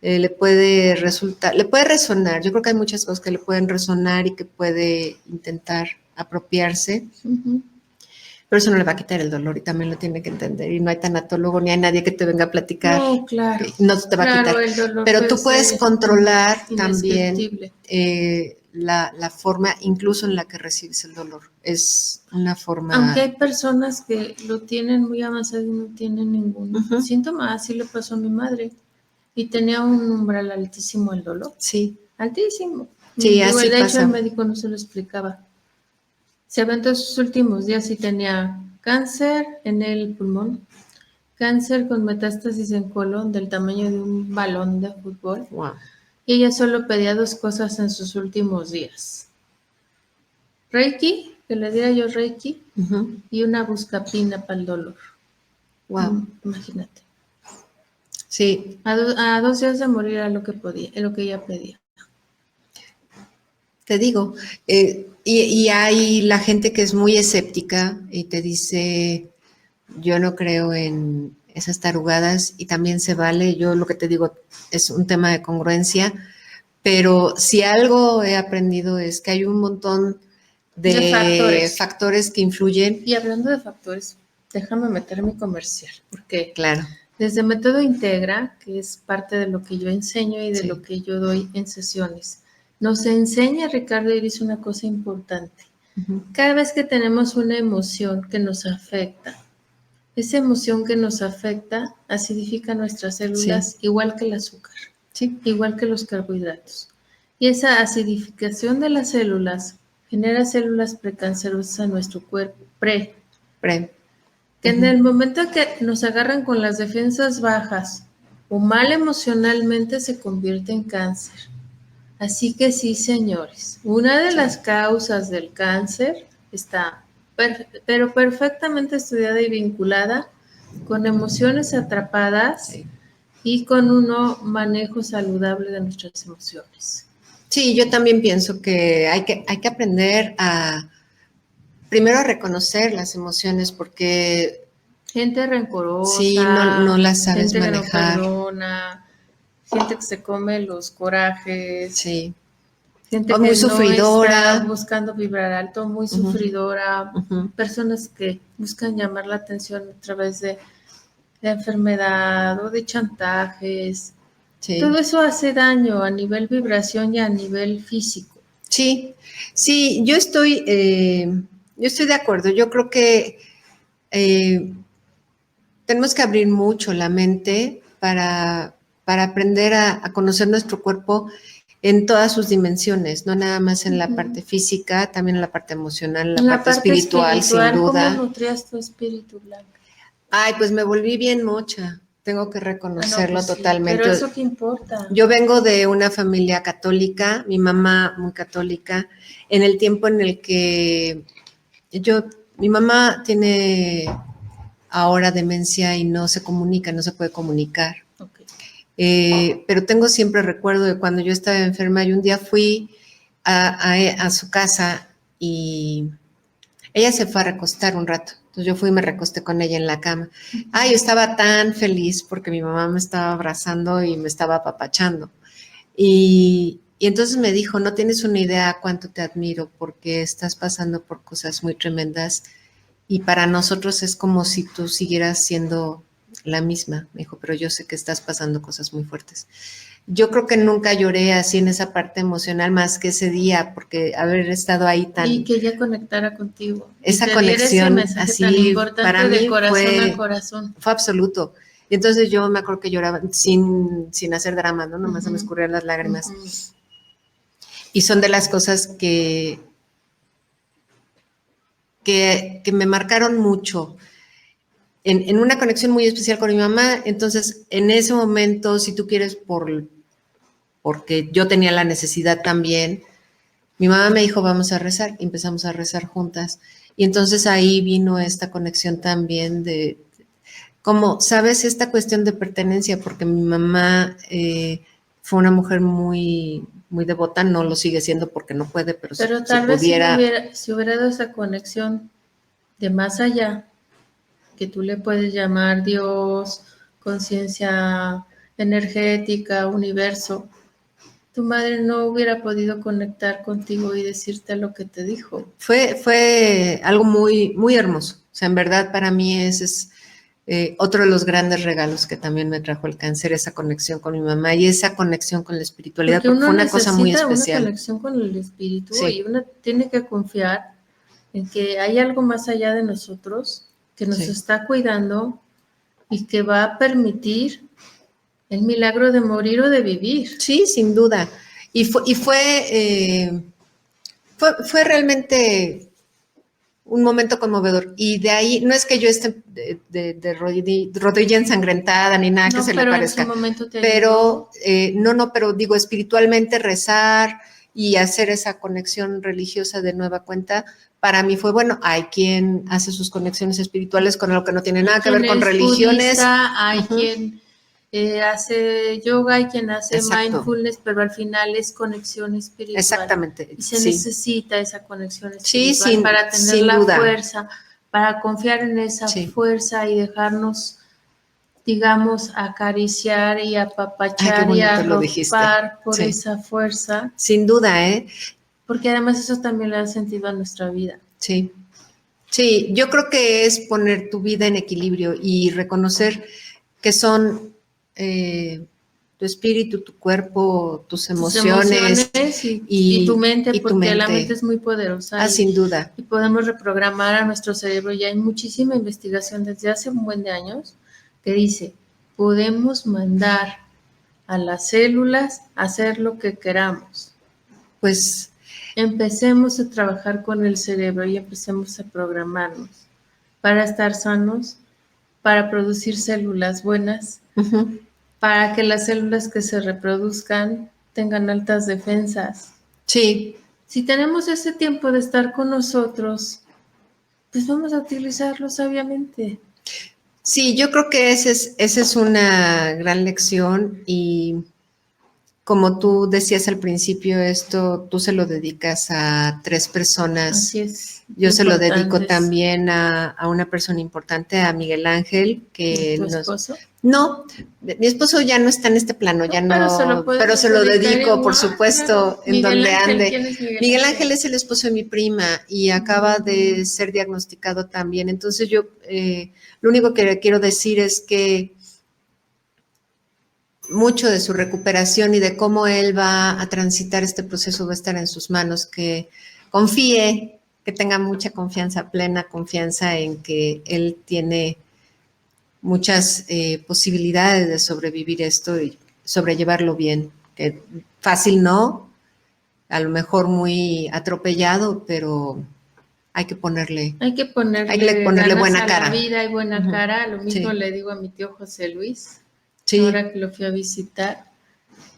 le puede resonar. Yo creo que hay muchas cosas que le pueden resonar y que puede intentar apropiarse. Pero eso no le va a quitar el dolor y también lo tiene que entender. Y no hay tanatólogo ni hay nadie que te venga a platicar. No, claro. No te va a quitar. El dolor pero tú puedes controlar también la forma incluso en la que recibes el dolor. Es una forma... Aunque hay personas que lo tienen muy avanzado y no tienen ningún síntoma. Así le pasó a mi madre. Y tenía un umbral altísimo el dolor. Sí. Altísimo. Sí, así de hecho, pasa. el médico no se lo explicaba. Se aventó sus últimos días y tenía cáncer en el pulmón, cáncer con metástasis en colon del tamaño de un balón de fútbol. Wow. Y ella solo pedía 2 cosas en sus últimos días. Reiki, que le diera yo Reiki, y una buscapina para el dolor. Wow. Imagínate. Sí. A 2 días de morir era lo que ella pedía. Te digo, y hay la gente que es muy escéptica y te dice, yo no creo en esas tarugadas y también se vale. Yo lo que te digo es un tema de congruencia, pero si algo he aprendido es que hay un montón de factores que influyen. Y hablando de factores, déjame meter mi comercial, porque claro. Desde Método Integra, que es parte de lo que yo enseño y de lo que yo doy en sesiones, nos enseña Ricardo Iris una cosa importante. Cada vez que tenemos una emoción que nos afecta, esa emoción que nos afecta acidifica nuestras células igual que el azúcar, igual que los carbohidratos. Y esa acidificación de las células genera células precancerosas en nuestro cuerpo, que en el momento que nos agarran con las defensas bajas o mal emocionalmente se convierte en cáncer. Así que sí, señores, una de las causas del cáncer está pero perfectamente estudiada y vinculada con emociones atrapadas y con un manejo saludable de nuestras emociones. Sí, yo también pienso que hay que aprender primero a reconocer las emociones, porque Gente rencorosa, sí, no las sabes gente manejar. que no perdona, gente que se come los corajes, Sí. gente O que muy no está sufridora. buscando vibrar alto, muy sufridora, personas que buscan llamar la atención a través de enfermedad o de chantajes. Sí. Todo eso hace daño a nivel vibración y a nivel físico. Sí, sí, yo estoy de acuerdo. Yo creo que tenemos que abrir mucho la mente para aprender a conocer nuestro cuerpo en todas sus dimensiones, no nada más en la parte física, también en la parte emocional, en la parte espiritual, sin duda. ¿Cómo nutrías tu espíritu, Blanca? Ay, pues me volví bien mocha, tengo que reconocerlo pues sí, totalmente. pero eso qué importa. Yo vengo de una familia católica, mi mamá muy católica, en el tiempo en el que mi mamá tiene ahora demencia y no se comunica, no se puede comunicar. Okay. Pero tengo siempre recuerdo de cuando yo estaba enferma y un día fui a su casa y ella se fue a recostar un rato. Entonces yo fui y me recosté con ella en la cama. Ay, yo estaba tan feliz porque mi mamá me estaba abrazando y me estaba apapachando. Y entonces me dijo, no tienes una idea cuánto te admiro porque estás pasando por cosas muy tremendas y para nosotros es como si tú siguieras siendo la misma. Me dijo, pero yo sé que estás pasando cosas muy fuertes. Yo creo que nunca lloré así en esa parte emocional más que ese día, porque haber estado ahí tan... Y que ella conectara contigo. Esa y te conexión diera ese mensaje así, tan importante para mí de corazón fue, a corazón. Fue absoluto. Y entonces yo me acuerdo que lloraba sin hacer drama, ¿no? Nomás se me escurrían las lágrimas. Y son de las cosas que me marcaron mucho. En una conexión muy especial con mi mamá, entonces en ese momento, si tú quieres, porque yo tenía la necesidad también, mi mamá me dijo, vamos a rezar, y empezamos a rezar juntas. Y entonces ahí vino esta conexión también como, ¿sabes? Esta cuestión de pertenencia, porque mi mamá fue una mujer muy, muy devota, no lo sigue siendo porque no puede, pero si tal vez pudiera... si hubiera dado esa conexión de más allá, que tú le puedes llamar Dios, conciencia energética, universo, tu madre no hubiera podido conectar contigo y decirte lo que te dijo. Fue algo muy, muy hermoso. O sea, en verdad para mí ese es otro de los grandes regalos que también me trajo el cáncer, esa conexión con mi mamá y esa conexión con la espiritualidad, porque fue una cosa muy especial. Una conexión con el espíritu, sí. Y uno tiene que confiar en que hay algo más allá de nosotros que nos está cuidando y que va a permitir el milagro de morir o de vivir. Sí, sin duda. Y fue realmente un momento conmovedor. Y de ahí, no es que yo esté de rodilla ensangrentada ni nada que se le parezca. En su momento te ayudó. Pero digo, espiritualmente rezar y hacer esa conexión religiosa de nueva cuenta, para mí fue bueno. Hay quien hace sus conexiones espirituales con algo que no tiene nada que ver con religiones. Hay quien hace yoga, hay quien hace mindfulness, pero al final es conexión espiritual. Exactamente. Y se necesita esa conexión espiritual para tener la fuerza, para confiar en esa fuerza y dejarnos, digamos, acariciar y apapachar y arropar por esa fuerza. Sin duda, ¿eh? Porque además eso también le da sentido a nuestra vida. Sí. Sí, yo creo que es poner tu vida en equilibrio y reconocer que son tu espíritu, tu cuerpo, tus emociones y tu mente, porque la mente es muy poderosa. Sin duda. Y podemos reprogramar a nuestro cerebro. Y hay muchísima investigación desde hace un buen de años que dice, podemos mandar a las células a hacer lo que queramos. Pues empecemos a trabajar con el cerebro y empecemos a programarnos para estar sanos, para producir células buenas, para que las células que se reproduzcan tengan altas defensas. Sí. Si tenemos ese tiempo de estar con nosotros, pues vamos a utilizarlo sabiamente. Sí, yo creo que esa es una gran lección y como tú decías al principio, esto tú se lo dedicas a 3 personas. Así es. Yo se lo dedico Importantes. también a una persona importante, a Miguel Ángel, que ¿Tu esposo? No, mi esposo ya no está en este plano, ya Pero se lo no, puedes pero se lo dedicar dedico, por igual, supuesto, claro. en Miguel donde Ángel, ande. ¿quién es Miguel Miguel Ángel? Ángel es el esposo de mi prima y acaba de ser diagnosticado también. Entonces yo lo único que quiero decir es que mucho de su recuperación y de cómo él va a transitar este proceso va a estar en sus manos, que confíe, que tenga mucha confianza, plena confianza en que él tiene muchas posibilidades de sobrevivir esto y sobrellevarlo bien. Que fácil no, a lo mejor muy atropellado, pero hay que ponerle, Hay que hay que ponerle ponerle ganas buena a la cara. vida y buena cara. Lo mismo Sí, le digo a mi tío José Luis, sí, ahora que lo fui a visitar,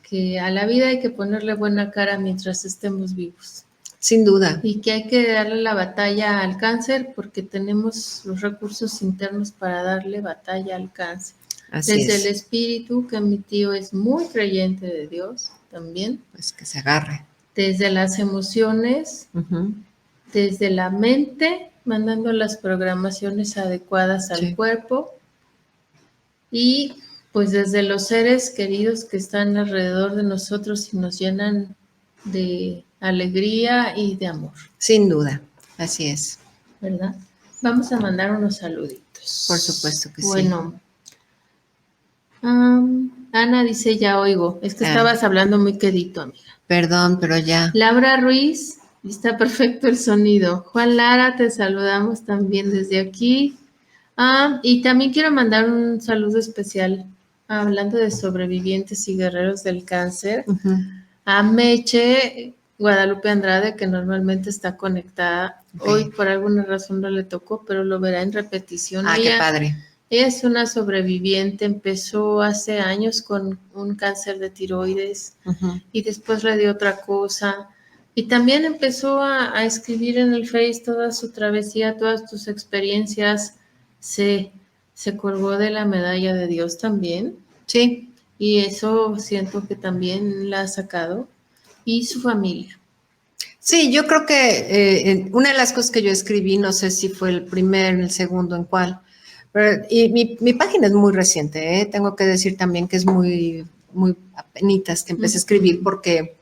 que a la vida hay que ponerle buena cara mientras estemos vivos. sin duda. Y que hay que darle la batalla al cáncer porque tenemos los recursos internos para darle batalla al cáncer. Así Desde el es. espíritu, que mi tío es muy creyente de Dios también. Pues que se agarre. Desde las emociones, desde la mente, mandando las programaciones adecuadas al Sí. cuerpo y pues desde los seres queridos que están alrededor de nosotros y nos llenan de alegría y de amor, Sin duda, así es. ¿verdad? Vamos a mandar unos saluditos. Por supuesto que sí. Bueno, Ana dice, ya oigo, es que estabas hablando muy quedito, amiga. Perdón, pero ya. Laura Ruiz, está perfecto el sonido. Juan Lara, te saludamos también desde aquí. Y también quiero mandar un saludo especial, hablando de sobrevivientes y guerreros del cáncer, a Meche Guadalupe Andrade, que normalmente está conectada. Okay. Hoy por alguna razón no le tocó, pero lo verá en repetición. Qué padre. Ella es una sobreviviente, empezó hace años con un cáncer de tiroides y después le dio otra cosa. Y también empezó a escribir en el Face toda su travesía, todas tus experiencias. Se colgó de la medalla de Dios también. Sí. Y eso siento que también la ha sacado. Y su familia. Sí, yo creo que una de las cosas que yo escribí, no sé si fue el primero, el segundo, en cuál, pero, y mi página es muy reciente, tengo que decir también que es muy, muy apenitas que empecé a escribir porque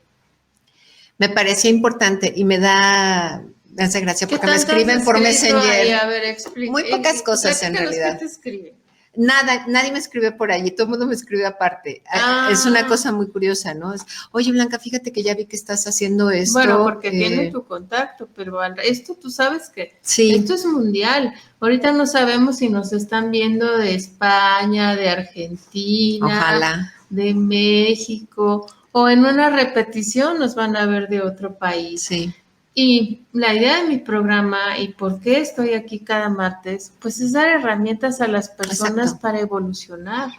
me parecía importante y me hace gracia porque me escriben por Messenger. Ahí? A ver, muy pocas cosas en realidad. ¿Qué te escriben? Nada, nadie me escribe por allí, todo el mundo me escribe aparte. Es una cosa muy curiosa, ¿no? Oye, Blanca, fíjate que ya vi que estás haciendo esto. Bueno, porque tiene tu contacto, pero esto tú sabes que sí. Esto es mundial. Ahorita no sabemos si nos están viendo de España, de Argentina, ojalá, de México, o en una repetición nos van a ver de otro país. Sí. Y la idea de mi programa y por qué estoy aquí cada martes, pues es dar herramientas a las personas Exacto. Para evolucionar.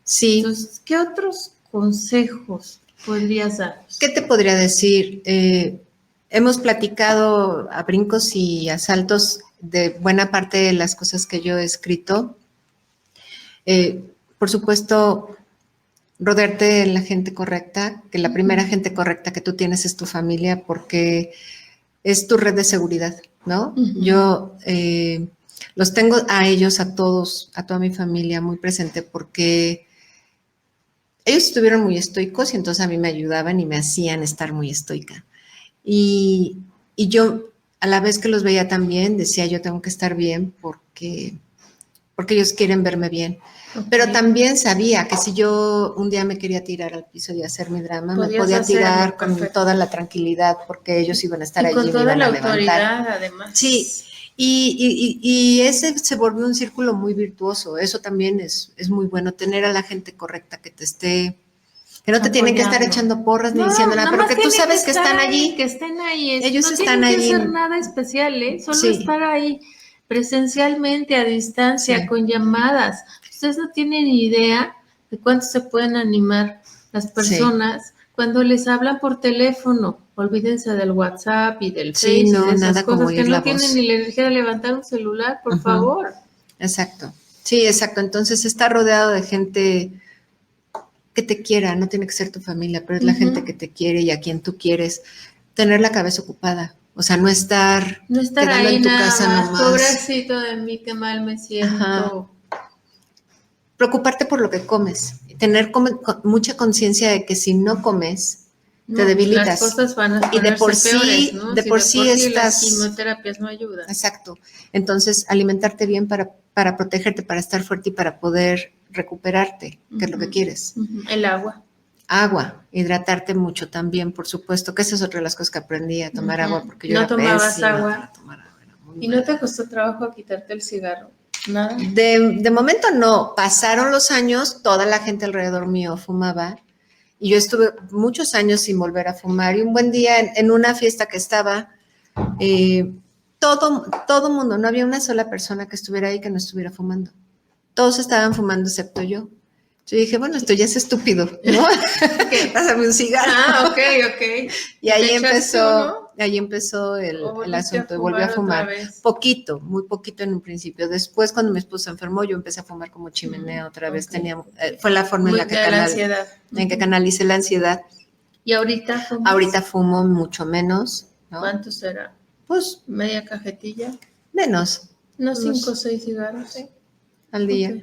Sí. Entonces, ¿qué otros consejos podrías darnos? ¿Qué te podría decir? Hemos platicado a brincos y a saltos de buena parte de las cosas que yo he escrito. Por supuesto, rodearte de la gente correcta, que la primera gente correcta que tú tienes es tu familia, porque es tu red de seguridad, ¿no? Yo los tengo a ellos, a todos, a toda mi familia muy presente porque ellos estuvieron muy estoicos y entonces a mí me ayudaban y me hacían estar muy estoica. Y yo, a la vez que los veía también, decía yo tengo que estar bien porque ellos quieren verme bien. Okay. Pero también sabía que si yo un día me quería tirar al piso y hacer mi drama, me podía tirar con toda la tranquilidad porque ellos iban a estar allí y me iban a levantar. Con toda la autoridad, además. Sí, y ese se volvió un círculo muy virtuoso. Eso también es muy bueno, tener a la gente correcta que te esté, que no te tienen que estar echando porras ni diciendo nada, pero que tú sabes que están allí. Que estén ahí. Ellos están allí. No tienen que hacer nada especial, solo estar ahí presencialmente, a distancia, con llamadas. Ustedes no tienen ni idea de cuánto se pueden animar las personas cuando les hablan por teléfono. Olvídense del WhatsApp y del Face y de esas cosas que no tienen ni la energía de levantar un celular, por favor. Exacto. Sí, exacto. Entonces está rodeado de gente que te quiera, no tiene que ser tu familia, pero es la gente que te quiere y a quien tú quieres. Tener la cabeza ocupada, o sea, no estar quedando ahí en tu nada casa más, nomás. pobrecito de mí, qué mal me siento. Ajá. Preocuparte por lo que comes, tener mucha conciencia de que si no comes, te debilitas. Las cosas van a y de por peores, sí, ¿no? de Si por sí las estás. quimioterapias no ayudan. Exacto. Entonces, alimentarte bien para protegerte, para estar fuerte y para poder recuperarte, que es lo que quieres. El agua. Agua, hidratarte mucho también, por supuesto, que esa es otra de las cosas que aprendí, a tomar agua, porque yo no era tomabas pésima agua. para tomar agua. ¿Y no te costó trabajo quitarte el cigarro? Nada. De momento no. Pasaron los años, toda la gente alrededor mío fumaba y yo estuve muchos años sin volver a fumar. Y un buen día en una fiesta que estaba, todo mundo, no había una sola persona que estuviera ahí que no estuviera fumando. Todos estaban fumando excepto yo. Yo dije, bueno, esto ya es estúpido, ¿no? Pásame un cigarro. Ah, ok. Y ahí empezó el asunto. Y volví a fumar poquito, muy poquito en un principio. Después, cuando mi esposa enfermó, yo empecé a fumar como chimenea otra vez. Fue la forma en la que canalicé la ansiedad. ¿Y ahorita fumas? Ahorita fumo mucho menos, ¿no? ¿Cuánto será? Pues ¿media cajetilla? Menos. ¿Unos 5 o 6 cigarros? Sí, al día.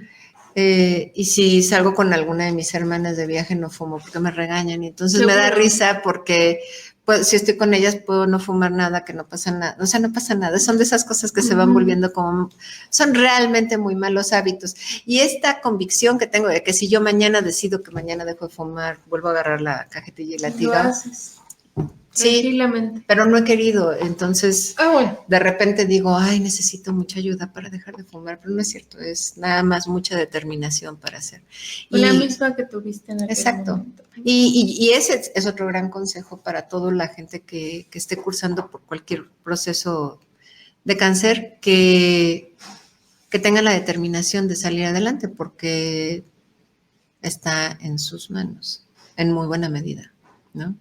Y si salgo con alguna de mis hermanas de viaje, no fumo porque me regañan. Y entonces me da risa porque pues, si estoy con ellas puedo no fumar nada, que no pasa nada. O sea, no pasa nada. Son de esas cosas que se van volviendo como... Son realmente muy malos hábitos. Y esta convicción que tengo de que si yo mañana decido que mañana dejo de fumar, vuelvo a agarrar la cajetilla y la tiro. Lo haces. Sí, tranquilamente. Pero no he querido, entonces bueno. De repente digo, ay, necesito mucha ayuda para dejar de fumar, pero no es cierto, es nada más mucha determinación para hacer. La misma que tuviste en aquel momento. Y ese es otro gran consejo para toda la gente que esté cursando por cualquier proceso de cáncer, que tengan la determinación de salir adelante, porque está en sus manos, en muy buena medida, ¿no?